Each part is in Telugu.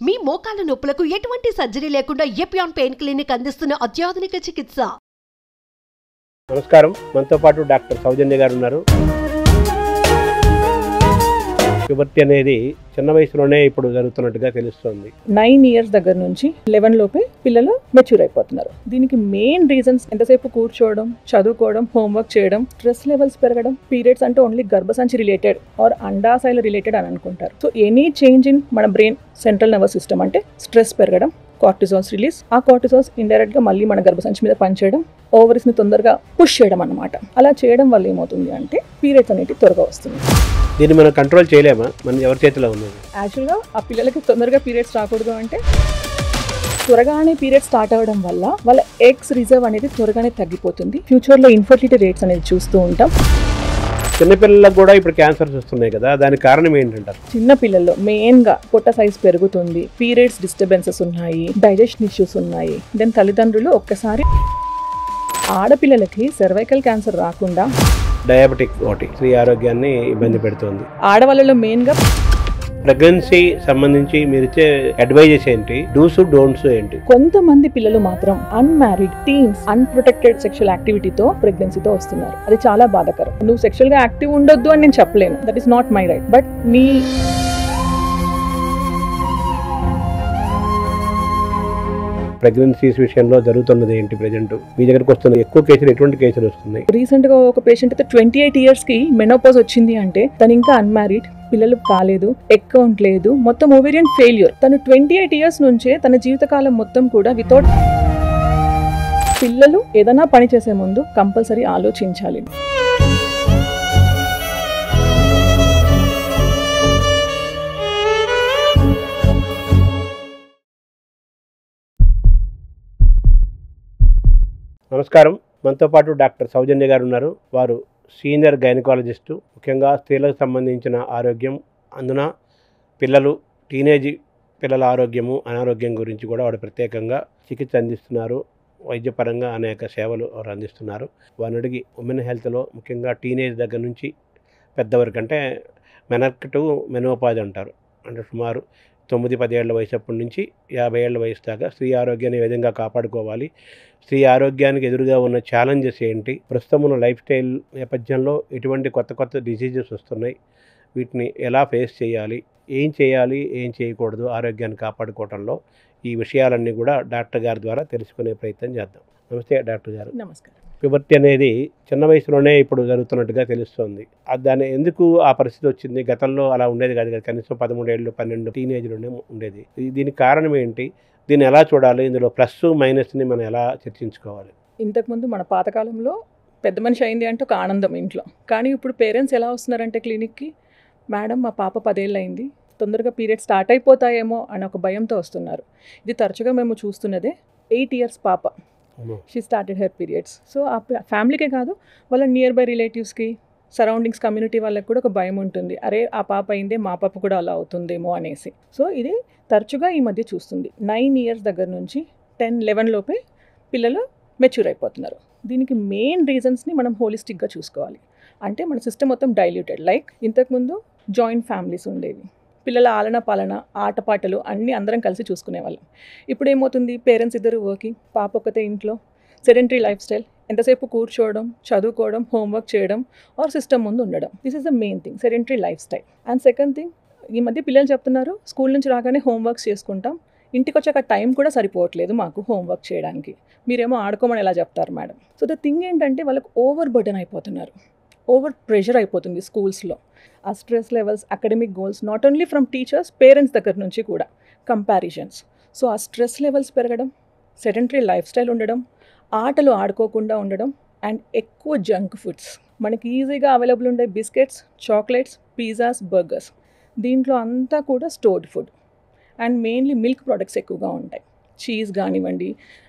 మీ మోకాల నొప్పులకు ఎటువంటి సర్జరీ లేకుండా ఎపియాన్ పెయిన్ క్లినిక్ అందిస్తున్న అత్యాధునిక చికిత్స. నమస్కారం, మనతో పాటు డాక్టర్ సౌజన్య గారు ఉన్నారు. ప్యూబర్టీ అనేది చిన్న వయసులోనే ఇప్పుడు జరుగుతున్నట్టుగా తెలుస్తోంది. 9 years దగ్గర నుంచి 11 లోపే పిల్లలు మెచ్యూర్ అయిపోతున్నారు. దీనికి మెయిన్ రీజన్స్ ఎంతసేపు కూర్చోవడం, చదువుకోవడం, హోంవర్క్ చేయడం, స్ట్రెస్ లెవెల్స్ పెరగడం, పీరియడ్స్ అంటే ఓన్లీ గర్భసంచి రిలేటెడ్ ఆర్ అండాశయాల రిలేటెడ్ అని అనుకుంటారు. సో ఎనీ చేంజ్ ఇన్ మన బ్రెయిన్ సెంట్రల్ నర్వస్ సిస్టమ్ అంటే స్ట్రెస్ పెరగడం, కార్టిజాల్స్ రిలీజ్, ఆ కార్టిజాల్స్ ఇండైరెక్ట్ గా మళ్ళీ మన గర్భసంచి మీద పనిచేయడం, ఓవరీస్ ని తొందరగా పుష్ చేయడం అన్నమాట. అలా చేయడం వల్ల ఏమవుతుంది అంటే పీరియడ్స్ అనేవి త్వరగా వస్తుంది. దీన్ని మనం కంట్రోల్ చేయలేమా? మన ఎవరి చేతిలో ఉన్నది? యాక్చువల్గా ఆ పిల్లలకి తొందరగా పీరియడ్స్ రాకూడదు అంటే త్వరగానే పీరియడ్స్ స్టార్ట్ అవ్వడం వల్ల వాళ్ళ ఎగ్స్ రిజర్వ్ అనేది త్వరగానే తగ్గిపోతుంది. ఫ్యూచర్లో ఇన్ఫర్టిలిటీ రేట్స్ అనేది చూస్తూ ఉంటాం. చిన్నపిల్లలకు కూడా ఇప్పుడు క్యాన్సర్స్ వస్తున్నాయి కదా, దానికి కారణం ఏంటంటారు? చిన్న పిల్లల్లో మెయిన్గా పొట్ట సైజ్ పెరుగుతుంది, పీరియడ్స్ డిస్టర్బెన్సెస్ ఉన్నాయి, డైజెషన్ ఇష్యూస్ ఉన్నాయి. దెన్ తల్లిదండ్రులు ఒక్కసారి ఆడపిల్లలకి సర్వైకల్ క్యాన్సర్ రాకుండా డయాబెటిక్ ఒకటి స్త్రీ ఆరోగ్యాన్ని ఇబ్బంది పెడుతుంది. ఆడవాళ్ళలో మెయిన్గా ప్రెగ్నెన్సీ సంబంధించి మీరు ఇచ్చే అడ్వైజెస్ ఏంటి? డూస్ డోంట్స్ ఏంటి? కొంతమంది పిల్లలు మాత్రం అన్మ్యారీడ్ టీన్స్ అన్ప్రొటెక్టెడ్ సెక్షువల్ యాక్టివిటీతో ప్రెగ్నెన్సీతో వస్తున్నారు. అది చాలా బాధాకరం. నువ్వు సెక్షువల్ గా యాక్టివ్ ఉండొద్దు అని నేను చెప్పలేను, that is not my right. But నీ ప్రెగ్నెన్సీస్ విషయంలో జరుగుతున్నది ఏంటి? ప్రెజెంట్ మీ దగ్గరకు వస్తున్న ఎక్కువ కేసులు ఎటువంటి కేసులు వస్తున్నాయి? రీసెంట్ గా ఒక పేషెంట్ అయితే 28 years కి మెనోపాజ్ వచ్చింది అంటే తను ఇంకా అన్మ్యారీడ్, పిల్లలు కాలేదు, ఎగ్ కౌంట్ లేదు, మొత్తం ఓవేరియన్ ఫెయిల్యూర్. తను 28 years నుంచే తన జీవితకాలం మొత్తం కూడా వితౌట్ పిల్లలు ఏదైనా పని చేసే ముందు కంపల్సరీ ఆలోచించాలి. నమస్కారం, మనతో పాటు డాక్టర్ సౌజన్య గారు ఉన్నారు. వారు సీనియర్ గైనకాలజిస్టు. ముఖ్యంగా స్త్రీలకు సంబంధించిన ఆరోగ్యం, అందున పిల్లలు, టీనేజ్ పిల్లల ఆరోగ్యము, అనారోగ్యం గురించి కూడా వాడు ప్రత్యేకంగా చికిత్స అందిస్తున్నారు. వైద్యపరంగా అనేక సేవలు వారు అందిస్తున్నారు. వారిని అడిగి ఉమెన్ హెల్త్లో ముఖ్యంగా టీనేజ్ దగ్గర నుంచి పెద్దవరకు, అంటే మెనర్క్ టు మెనోపాజ్ అంటారు, అంటే సుమారు 9-10 ఏళ్ల వయసు అప్పటి నుంచి 50 ఏళ్ల వయసు దాకా స్త్రీ ఆరోగ్యాన్ని ఏ విధంగా కాపాడుకోవాలి, స్త్రీ ఆరోగ్యానికి ఎదురుగా ఉన్న ఛాలెంజెస్ ఏంటి, ప్రస్తుతం ఉన్న లైఫ్ స్టైల్ నేపథ్యంలో ఎటువంటి కొత్త డిసీజెస్ వస్తున్నాయి, వీటిని ఎలా ఫేస్ చేయాలి, ఏం చేయకూడదు ఆరోగ్యాన్ని కాపాడుకోవడంలో, ఈ విషయాలన్నీ కూడా డాక్టర్ గారి ద్వారా తెలుసుకునే ప్రయత్నం చేద్దాం. నమస్తే డాక్టర్ గారు. నమస్కారం. ప్యూబర్టీ అనేది చిన్న వయసులోనే ఇప్పుడు జరుగుతున్నట్టుగా తెలుస్తోంది. దాన్ని ఎందుకు ఆ పరిస్థితి వచ్చింది? గతంలో అలా ఉండేది కాదు కదా, కనీసం 13 ఏళ్ళు 12 టీనేజ్లోనే ఉండేది. దీనికి కారణం ఏంటి? దీన్ని ఎలా చూడాలి? ఇందులో ప్లస్ మైనస్ని మనం ఎలా చర్చించుకోవాలి? ఇంతకుముందు మన పాతకాలంలో పెద్ద మనిషి అయింది అంటే ఒక ఆనందం ఇంట్లో. కానీ ఇప్పుడు పేరెంట్స్ ఎలా వస్తున్నారంటే క్లినిక్కి, మేడం మా పాప 10 ఏళ్ళు అయింది, తొందరగా పీరియడ్ స్టార్ట్ అయిపోతాయేమో అని ఒక భయంతో వస్తున్నారు. ఇది తరచుగా మేము చూస్తున్నదే. 8 years పాప, she started her periods. So ఆ ఫ్యామిలీకే కాదు, వాళ్ళ నియర్ బై రిలేటివ్స్కి, సరౌండింగ్స్ కమ్యూనిటీ వాళ్ళకి కూడా ఒక భయం ఉంటుంది, అరే ఆ పాప అయిందే మా పాప కూడా అలా అవుతుందేమో అనేసి. సో ఇది తరచుగా ఈ మధ్య చూస్తుంది. 9 years దగ్గర నుంచి 10-11 లోపే పిల్లలు మెచ్యూర్ అయిపోతున్నారు. దీనికి మెయిన్ రీజన్స్ని మనం హోలిస్టిక్గా చూసుకోవాలి. అంటే మన సిస్టమ్ మొత్తం డైల్యూటెడ్. లైక్ ఇంతకుముందు జాయింట్ ఫ్యామిలీస్ ఉండేవి, పిల్లల ఆలన పాలన, ఆటపాటలు అన్నీ అందరం కలిసి చూసుకునేవాళ్ళం. ఇప్పుడు ఏమవుతుంది, పేరెంట్స్ ఇద్దరు వర్కింగ్, పాప ఒక్కతే ఇంట్లో, సెడెంటరీ లైఫ్ స్టైల్, ఎంతసేపు కూర్చోవడం, చదువుకోవడం, హోంవర్క్ చేయడం ఆర్ సిస్టమ్ ముందు ఉండడం. This is the main thing, sedentary life style. And second thing, ఈ మధ్య పిల్లలు చెప్తున్నారు స్కూల్ నుంచి రాగానే హోంవర్క్స్ చేసుకుంటాం, ఇంటికి వచ్చాక టైం కూడా సరిపోవట్లేదు మాకు హోంవర్క్ చేయడానికి, మీరేమో ఆడుకోమని ఎలా చెప్తారు మేడం. సో ద థింగ్ ఏంటంటే వాళ్ళకు ఓవర్ బర్డెన్ అయిపోతున్నారు, ఓవర్ ప్రెషర్ అయిపోతుంది స్కూల్స్లో. ఆ stress levels, academic goals, not only from teachers, parents దగ్గర నుంచి కూడా కంపారిజన్స్. సో ఆ స్ట్రెస్ లెవెల్స్ పెరగడం, సెడెంటరీ లైఫ్ స్టైల్ ఉండడం, ఆటలు ఆడుకోకుండా ఉండడం, అండ్ ఎక్కువ జంక్ ఫుడ్స్. మనకి ఈజీగా అవైలబుల్ ఉండే బిస్కెట్స్, చాక్లెట్స్, పిజ్జాస్, బర్గర్స్, దీంట్లో అంతా కూడా stored food and mainly milk products ఎక్కువగా ఉంటాయి. చీజ్ కానివ్వండి,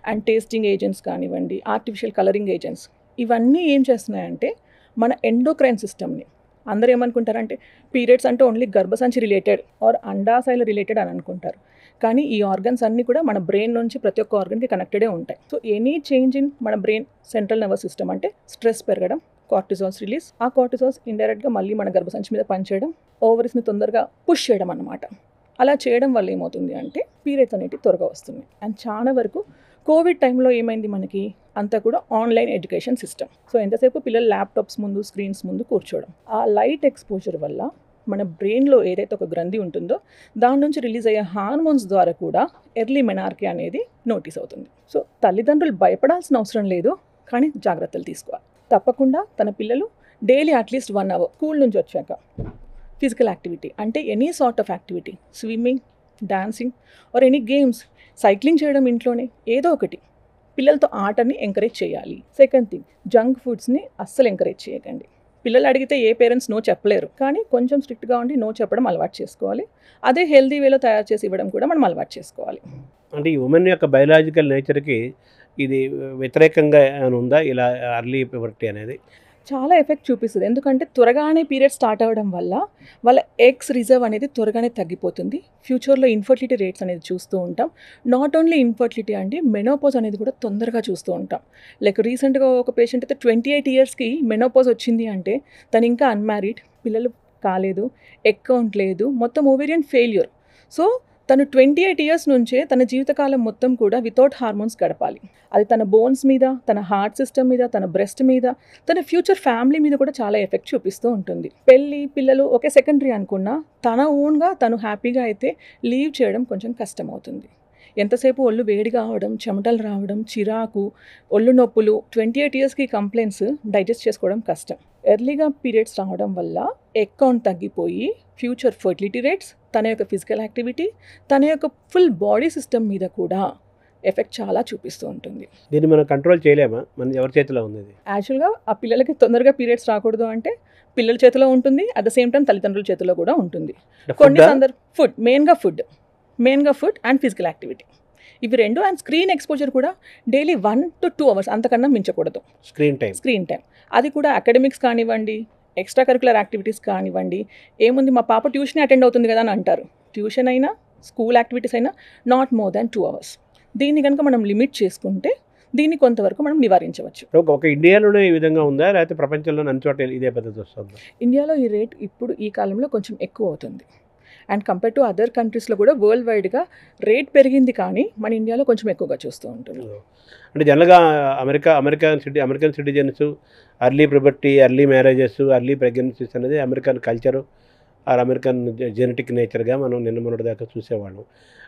అండ్ టేస్టింగ్ ఏజెంట్స్ కానివ్వండి, ఆర్టిఫిషియల్ కలరింగ్ ఏజెంట్స్, ఇవన్నీ ఏం చేస్తున్నాయంటే మన ఎండోక్రైన్ సిస్టమ్ని, అందరూ ఏమనుకుంటారంటే పీరియడ్స్ అంటే ఓన్లీ గర్భసంచి రిలేటెడ్ ఆర్ అండాశయాల రిలేటెడ్ అని అనుకుంటారు. కానీ ఈ ఆర్గన్స్ అన్నీ కూడా మన బ్రెయిన్ నుంచి ప్రతి ఒక్క ఆర్గన్కి కనెక్టెడే ఉంటాయి. సో ఎనీ చేంజ్ ఇన్ మన బ్రెయిన్ సెంట్రల్ నర్వస్ సిస్టమ్ అంటే స్ట్రెస్ పెరగడం, కార్టిజాల్స్ రిలీజ్, ఆ కార్టిజాల్స్ ఇండైరెక్ట్గా మళ్ళీ మన గర్భసంచి మీద పనిచేయడం, ఓవరీస్ని తొందరగా పుష్ చేయడం అన్నమాట. అలా చేయడం వల్ల ఏమవుతుంది అంటే పీరియడ్స్ అనేవి త్వరగా వస్తుంది. అండ్ చాలా వరకు కోవిడ్ టైంలో ఏమైంది మనకి అంతా కూడా ఆన్లైన్ ఎడ్యుకేషన్ సిస్టమ్. సో ఎంతసేపు పిల్లలు ల్యాప్టాప్స్ ముందు స్క్రీన్స్ ముందు కూర్చోవడం, ఆ లైట్ ఎక్స్పోజర్ వల్ల మన బ్రెయిన్లో ఏదైతే ఒక గ్రంథి ఉంటుందో దాని నుంచి రిలీజ్ అయ్యే హార్మోన్స్ ద్వారా కూడా ఎర్లీ మెనార్కీ అనేది నోటీస్ అవుతుంది. సో తల్లిదండ్రులు భయపడాల్సిన అవసరం లేదు, కానీ జాగ్రత్తలు తీసుకోవాలి. తప్పకుండా తన పిల్లలు డైలీ అట్లీస్ట్ 1 hour స్కూల్ నుంచి వచ్చాక ఫిజికల్ యాక్టివిటీ అంటే any sort of activity, swimming, dancing or any games, cycling చేయడం ఇంట్లోనే ఏదో ఒకటి పిల్లలతో ఆటని ఎంకరేజ్ చేయాలి. సెకండ్ థింగ్, జంక్ ఫుడ్స్ని అస్సలు ఎంకరేజ్ చేయకండి. పిల్లలు అడిగితే ఏ పేరెంట్స్ నో చెప్పలేరు, కానీ కొంచెం స్ట్రిక్ట్గా ఉండి నో చెప్పడం అలవాటు చేసుకోవాలి. అదే హెల్తీ వేలో తయారు చేసి ఇవ్వడం కూడా మనం అలవాటు చేసుకోవాలి. అంటే ఈ ఉమెన్ యొక్క బయలాజికల్ నేచర్కి ఇది వ్యతిరేకంగా ఏమైనా ఉందా ఇలా అర్లీ ప్యూబర్టీ అనేది? చాలా ఎఫెక్ట్ చూపిస్తుంది. ఎందుకంటే త్వరగానే పీరియడ్ స్టార్ట్ అవ్వడం వల్ల వాళ్ళ ఎగ్స్ రిజర్వ్ అనేది త్వరగానే తగ్గిపోతుంది. ఫ్యూచర్లో ఇన్ఫర్టిలిటీ రేట్స్ అనేది చూస్తూ ఉంటాం. నాట్ ఓన్లీ ఇన్ఫర్టిలిటీ అండి, మెనోపాజ్ అనేది కూడా తొందరగా చూస్తూ ఉంటాం. లైక్ రీసెంట్గా ఒక పేషెంట్ అయితే 28 yearsకి మెనోపాజ్ వచ్చింది అంటే తను ఇంకా అన్మ్యారీడ్, పిల్లలు కాలేదు, ఎగ్ కౌంట్ లేదు, మొత్తం ఓవేరియన్ ఫెయిల్యూర్. సో తను 28 years నుంచే తన జీవితకాలం మొత్తం కూడా వితౌట్ హార్మోన్స్ గడపాలి. అది తన బోన్స్ మీద, తన హార్ట్ సిస్టమ్ మీద, తన బ్రెస్ట్ మీద, తన ఫ్యూచర్ ఫ్యామిలీ మీద కూడా చాలా ఎఫెక్ట్ చూపిస్తూ ఉంటుంది. పెళ్ళి, పిల్లలు ఒకే సెకండరీ అనుకున్నా తన ఓన్గా తను హ్యాపీగా అయితే లీవ్ చేయడం కొంచెం కష్టం అవుతుంది. ఎంతసేపు ఒళ్ళు వేడిగా అవడం, చెమటలు రావడం, చిరాకు, ఒళ్ళు నొప్పులు, 28 yearsకి కంప్లైంట్స్ డైజెస్ట్ చేసుకోవడం కష్టం. ఎర్లీగా పీరియడ్స్ రావడం వల్ల ఎగ్ కౌంట్ తగ్గిపోయి ఫ్యూచర్ ఫర్టిలిటీ రేట్స్, తన యొక్క ఫిజికల్ యాక్టివిటీ, తన యొక్క ఫుల్ బాడీ సిస్టమ్ మీద కూడా ఎఫెక్ట్ చాలా చూపిస్తూ ఉంటుంది. దీన్ని మనం కంట్రోల్ చేయలేమా? మన ఎవరి చేతిలో ఉంది ఇది? యాక్చువల్గా ఆ పిల్లలకి తొందరగా పీరియడ్స్ రాకూడదు అంటే పిల్లల చేతిలో ఉంటుంది, అట్ ద సేమ్ టైం తల్లిదండ్రుల చేతిలో కూడా ఉంటుంది. కొన్ని ఫుడ్, మెయిన్గా ఫుడ్ అండ్ ఫిజికల్ యాక్టివిటీ, ఇవి రెండు. అండ్ స్క్రీన్ ఎక్స్పోజర్ కూడా డైలీ 1 to 2 hours అంతకన్నా మించకూడదు స్క్రీన్ టైం. అది కూడా అకాడమిక్స్ కానివ్వండి, ఎక్స్ట్రా కరికులర్ యాక్టివిటీస్ కానివ్వండి. ఏముంది, మా పాప ట్యూషన్ అటెండ్ అవుతుంది కదా అని అంటారు. ట్యూషన్ అయినా స్కూల్ యాక్టివిటీస్ అయినా నాట్ మోర్ దాన్ 2 hours. దీన్ని కనుక మనం లిమిట్ చేసుకుంటే దీన్ని కొంతవరకు మనం నివారించవచ్చు. ఒక ఇండియాలోనే ఈ విధంగా ఉందా, లేకపోతే ప్రపంచంలో అన్ని చోట ఇదే పద్ధతి వస్తుందా? ఇండియాలో ఈ రేట్ ఇప్పుడు ఈ కాలంలో కొంచెం ఎక్కువ అవుతుంది. అండ్ కంపేర్ టు అదర్ కంట్రీస్లో కూడా వరల్డ్ వైడ్గా రేట్ పెరిగింది, కానీ మన ఇండియాలో కొంచెం ఎక్కువగా చూస్తూ ఉంటుంది. అంటే జనరల్గా American citizens early puberty, early marriages, early pregnancies అనేది American culture are American genetic నేచర్గా మనం మొన్నటి దాకా చూసేవాళ్ళం.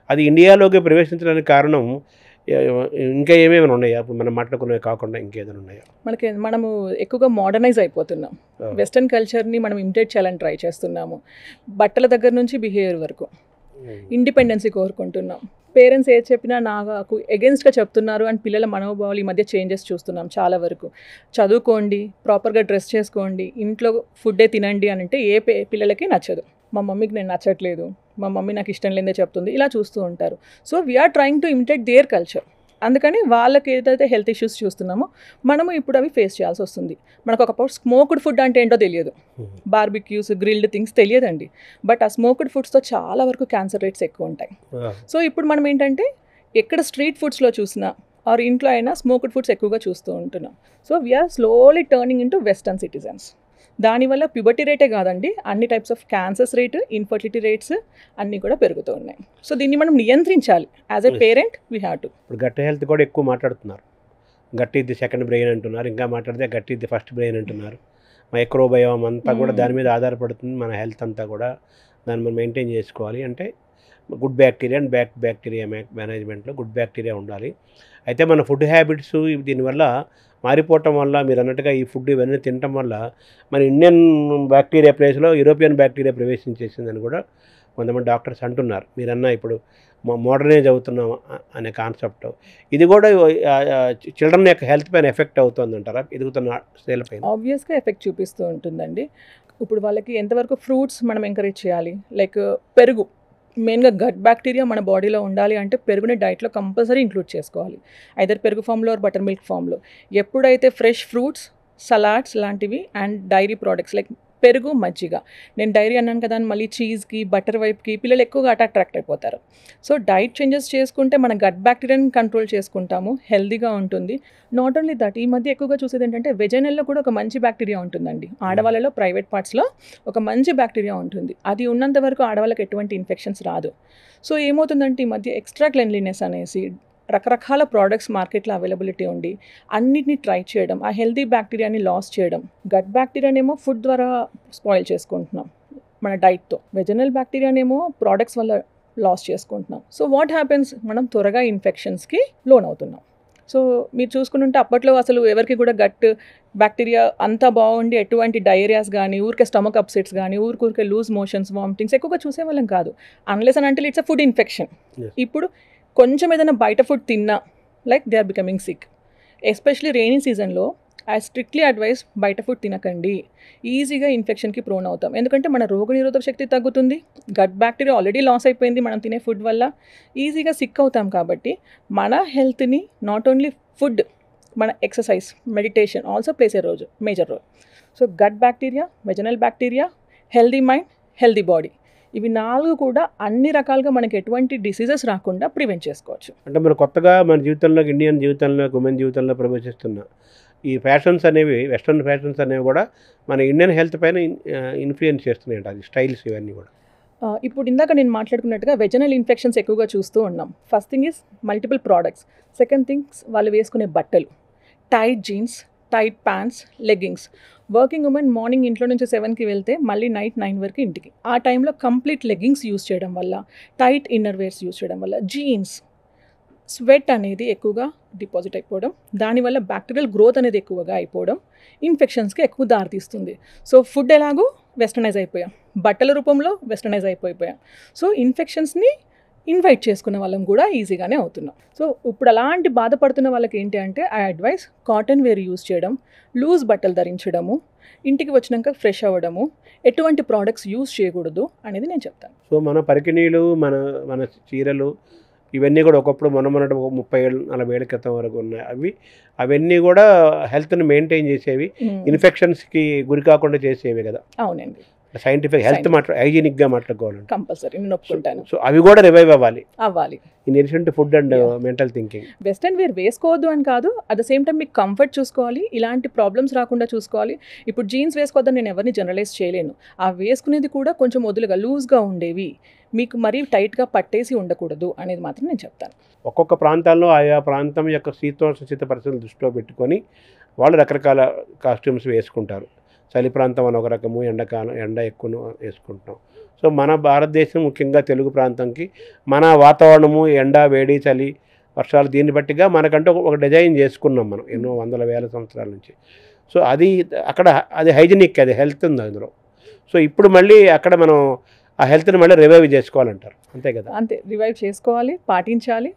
అది ఇండియాలోకి ప్రవేశించడానికి కారణం ఇంకా ఏమేమి ఉన్నాయా? ఇప్పుడు మనం మాట్లాడుకునేవి కాకుండా ఇంకేదైనా ఉన్నాయా? మనము ఎక్కువగా మోడర్నైజ్ అయిపోతున్నాం. వెస్టర్న్ కల్చర్ని మనం ఇమిటేట్ చేయాలని ట్రై చేస్తున్నాము. బట్టల దగ్గర నుంచి బిహేవియర్ వరకు ఇండిపెండెన్సీ కోరుకుంటున్నాం. పేరెంట్స్ ఏది చెప్పినా నాకు ఎగెన్స్ట్గా చెప్తున్నారు అని పిల్లల మనోభావాలు ఈ మధ్య చేంజెస్ చూస్తున్నాం చాలా వరకు. చదువుకోండి, ప్రాపర్గా డ్రెస్ చేసుకోండి, ఇంట్లో ఫుడ్డే తినండి అని అంటే ఏ పిల్లలకి నచ్చదు. మా మమ్మీకి నేను నచ్చట్లేదు, మా మమ్మీ నాకు ఇష్టం లేదే చెప్తుంది, ఇలా చూస్తూ ఉంటారు. So we're trying to imitate their culture. అందుకని వాళ్ళకి ఏదైతే హెల్త్ ఇష్యూస్ చూస్తున్నామో మనము ఇప్పుడు అవి ఫేస్ చేయాల్సి వస్తుంది. మనకు ఒకప్పుడు స్మోక్డ్ ఫుడ్ అంటే ఏంటో తెలియదు, బార్బిక్యూస్, గ్రిల్డ్ థింగ్స్ తెలియదండి. బట్ ఆ స్మోక్డ్ ఫుడ్స్తో చాలా వరకు క్యాన్సర్ రేట్స్ ఎక్కువ ఉంటాయి. సో ఇప్పుడు మనం ఏంటంటే ఎక్కడ స్ట్రీట్ ఫుడ్స్లో చూసినా ఆర్ ఇంట్లో అయినా స్మోక్డ్ ఫుడ్స్ ఎక్కువగా చూస్తూ ఉంటున్నాం. So we're slowly turning into western citizens. దానివల్ల ప్యూబర్టీ రేటే కాదండి, అన్ని types of cancers rate, infertility rates అన్నీ కూడా పెరుగుతూ ఉన్నాయి. సో దీన్ని మనం నియంత్రించాలి. As a parent we have to. ఇప్పుడు గట్టి హెల్త్ కూడా ఎక్కువ మాట్లాడుతున్నారు. గట్టి ఇది సెకండ్ బ్రెయిన్ అంటున్నారు, ఇంకా మాట్లాడితే గట్టి ఇది ఫస్ట్ బ్రెయిన్ అంటున్నారు. మైక్రోబయోమ్ అంతా కూడా దాని మీద ఆధారపడుతుంది. మన హెల్త్ అంతా కూడా దాన్ని మనం మెయింటైన్ చేసుకోవాలి. అంటే గుడ్ బ్యాక్టీరియా అండ్ బ్యాక్టీరియా మేనేజ్మెంట్లో గుడ్ బ్యాక్టీరియా ఉండాలి. అయితే మన ఫుడ్ హ్యాబిట్స్ దీనివల్ల మారిపోవటం వల్ల, మీరు అన్నట్టుగా ఈ ఫుడ్ ఇవన్నీ తినటం వల్ల మన ఇండియన్ బ్యాక్టీరియా ప్లేస్లో యూరోపియన్ బ్యాక్టీరియా ప్రవేశించేసిందని కూడా కొంతమంది డాక్టర్స్ అంటున్నారు. మీరన్నా ఇప్పుడు మోడర్నైజ్ అవుతున్నాం అనే కాన్సెప్ట్, ఇది కూడా చిల్డ్రన్ యొక్క హెల్త్ పైన ఎఫెక్ట్ అవుతుంది అంటారా? ఎదుగుతున్న స్త్రీల పైన ఆబ్వియస్గా ఎఫెక్ట్ చూపిస్తూ ఉంటుందండి. ఇప్పుడు వాళ్ళకి ఎంతవరకు ఫ్రూట్స్ మనం ఎంకరేజ్ చేయాలి, లైక్ పెరుగు, మెయిన్గా గట్ బ్యాక్టీరియా మన బాడీలో ఉండాలి అంటే పెరుగుని డైట్లో కంపల్సరీ ఇంక్లూడ్ చేసుకోవాలి. ఐదర్ పెరుగు ఫామ్లో ఆర్ బటర్ మిల్క్ ఫామ్లో. ఎప్పుడైతే ఫ్రెష్ ఫ్రూట్స్, సలాడ్స్ లాంటివి అండ్ డైరీ ప్రోడక్ట్స్ లైక్ పెరుగు, మజ్జిగ. నేను డైరీ అన్నాను కదా అని మళ్ళీ చీజ్కి, బటర్ వైపుకి పిల్లలు ఎక్కువగా అట్రాక్ట్ అయిపోతారు. సో డైట్ చేంజెస్ చేసుకుంటే మన గట్ బ్యాక్టీరియాని కంట్రోల్ చేసుకుంటాము, హెల్దీగా ఉంటుంది. నాట్ ఓన్లీ దట్, ఈ మధ్య ఎక్కువగా చూసేది ఏంటంటే వెజైనల్లో కూడా ఒక మంచి బ్యాక్టీరియా ఉంటుందండి. ఆడవాళ్ళలో ప్రైవేట్ పార్ట్స్లో ఒక మంచి బ్యాక్టీరియా ఉంటుంది. అది ఉన్నంత వరకు ఆడవాళ్ళకి ఎటువంటి ఇన్ఫెక్షన్స్ రాదు. సో ఏమవుతుందంటే ఈ మధ్య ఎక్స్ట్రా క్లెన్లీనెస్ అనేసి రకరకాల ప్రోడక్ట్స్ మార్కెట్లో అవైలబిలిటీ ఉండి అన్నిటిని ట్రై చేయడం, ఆ హెల్తీ బ్యాక్టీరియాని లాస్ చేయడం. గట్ బ్యాక్టీరియానేమో ఫుడ్ ద్వారా స్పాయిల్ చేసుకుంటున్నాం మన డైట్తో, వెజనల్ బ్యాక్టీరియానేమో ప్రోడక్ట్స్ వల్ల లాస్ చేసుకుంటున్నాం. సో వాట్ హ్యాపెన్స్, మనం త్వరగా ఇన్ఫెక్షన్స్కి లోన్ అవుతున్నాం. సో మీరు చూసుకుంటుంటే అప్పట్లో అసలు ఎవరికి కూడా గట్ బ్యాక్టీరియా అంతా బాగుండి ఎటువంటి డయేరియాస్ కానీ, ఊరికే స్టమక్ అప్సెట్స్ కానీ, ఊరికే లూజ్ మోషన్స్, వామిటింగ్స్ ఎక్కువగా చూసేవాళ్ళం కాదు. Unless and until it's a food infection. ఇప్పుడు కొంచెం ఏదైనా బయట ఫుడ్ తిన్నా like they are becoming sick. Especially rainy సీజన్లో ఐ స్ట్రిక్ట్లీ అడ్వైస్ బయట ఫుడ్ తినకండి. ఈజీగా ఇన్ఫెక్షన్కి ప్రోన్ అవుతాం. ఎందుకంటే మన రోగనిరోధక శక్తి తగ్గుతుంది, గట్ బ్యాక్టీరియా ఆల్రెడీ లాస్ అయిపోయింది మనం తినే ఫుడ్ వల్ల, ఈజీగా సిక్ అవుతాం. కాబట్టి మన హెల్త్ని నాట్ ఓన్లీ ఫుడ్, మన exercise, meditation also plays a major role. So gut bacteria, vaginal bacteria, healthy mind, healthy body, ఇవి 4 కూడా అన్ని రకాలుగా మనకి ఎటువంటి డిసీజెస్ రాకుండా ప్రివెంట్ చేసుకోవచ్చు. అంటే మనం కొత్తగా మన జీవితంలో, ఇండియన్ జీవితంలో, ఉమెన్ జీవితంలో ప్రవేశిస్తున్న ఈ ఫ్యాషన్స్ అనేవి, వెస్ట్రన్ ఫ్యాషన్స్ అనేవి కూడా మన ఇండియన్ హెల్త్ పైన ఇన్ఫ్లుయెన్స్ చేస్తున్నాయంట. అది స్టైల్స్ ఇవన్నీ కూడా. ఇప్పుడు ఇందాక నేను మాట్లాడుకున్నట్టుగా వెజనల్ ఇన్ఫెక్షన్స్ ఎక్కువగా చూస్తూ ఉన్నాం. First thing is multiple products. Second things వాళ్ళు వేసుకునే బట్టలు, tight jeans, tight pants, leggings. Working women morning ఇంట్లో నుంచి 7కి వెళ్తే మళ్ళీ నైట్ 9 వరకు ఇంటికి. ఆ టైంలో కంప్లీట్ లెగ్గింగ్స్ యూస్ చేయడం వల్ల, టైట్ ఇన్నర్ వేర్స్ యూస్ చేయడం వల్ల జీన్స్, స్వెట్ అనేది ఎక్కువగా డిపాజిట్ అయిపోవడం, దానివల్ల బ్యాక్టీరియల్ గ్రోత్ అనేది ఎక్కువగా అయిపోవడం ఇన్ఫెక్షన్స్కి ఎక్కువ దారితీస్తుంది. సో ఫుడ్ ఎలాగో వెస్టర్నైజ్ అయిపోయాం, బట్టల రూపంలో వెస్టర్నైజ్ అయిపోయాం. సో ఇన్ఫెక్షన్స్ని ఇన్వైట్ చేసుకునే వాళ్ళం కూడా ఈజీగానే అవుతున్నాం. సో ఇప్పుడు అలాంటి బాధపడుతున్న వాళ్ళకి ఏంటి అంటే I advise cotton wear use చేయడం, లూజ్ బట్టలు ధరించడము, ఇంటికి వచ్చినాక ఫ్రెష్ అవ్వడము, ఎటువంటి ప్రోడక్ట్స్ యూజ్ చేయకూడదు అనేది నేను చెప్తాను. సో మన పరికిణీలు, మన చీరలు ఇవన్నీ కూడా ఒకప్పుడు మొన్న 30 ఏళ్ళు 40 ఏళ్ళ క్రితం వరకు ఉన్నాయి. అవన్నీ కూడా హెల్త్ని మెయింటైన్ చేసేవి, ఇన్ఫెక్షన్స్కి గురి కాకుండా చేసేవి కదా. అవునండి, సైంటిఫిక్ హెల్త్ హైజీనిక్గా మాట్లాడుకోవాలంటే కంపల్సరీ నేను ఒప్పుకుంటాను. సో అవి కూడా రివైవ్ అవ్వాలి in addition to food and mental thinking. Western wear వేసుకోవద్దు అని కాదు, అట్ ద సేమ్ టైం మీకు కంఫర్ట్ చూసుకోవాలి, ఇలాంటి ప్రాబ్లమ్స్ రాకుండా చూసుకోవాలి. ఇప్పుడు జీన్స్ వేసుకోవద్దని నేను ఎవరిని జనరలైజ్ చేయలేను. ఆ వేసుకునేది కూడా కొంచెం వదులుగా లూజ్గా ఉండేవి, మీకు మరీ టైట్గా పట్టేసి ఉండకూడదు అనేది మాత్రం నేను చెప్తాను. ఒక్కొక్క ప్రాంతాల్లో ఆయా ప్రాంతం యొక్క శీతోష్ణ పరిస్థితులు దృష్టిలో పెట్టుకొని వాళ్ళు రకరకాల కాస్ట్యూమ్స్ వేసుకుంటారు. చలి ప్రాంతం అని ఒక రకము, ఎండ ఎక్కువ వేసుకుంటాం. సో మన భారతదేశం ముఖ్యంగా తెలుగు ప్రాంతంకి మన వాతావరణము, ఎండ, వేడి, చలి, వర్షాలు దీన్ని బట్టిగా మనకంటూ ఒక డిజైన్ చేసుకున్నాం మనం ఎన్నో వందల వేల సంవత్సరాల నుంచి. సో అది హైజీనిక్, అది హెల్త్ ఉంది అందులో. సో ఇప్పుడు మళ్ళీ అక్కడ మనం ఆ హెల్త్ని మళ్ళీ రివైవ్ చేసుకోవాలంటారు, అంతే కదా? అంతే, రివైవ్ చేసుకోవాలి, పాటించాలి,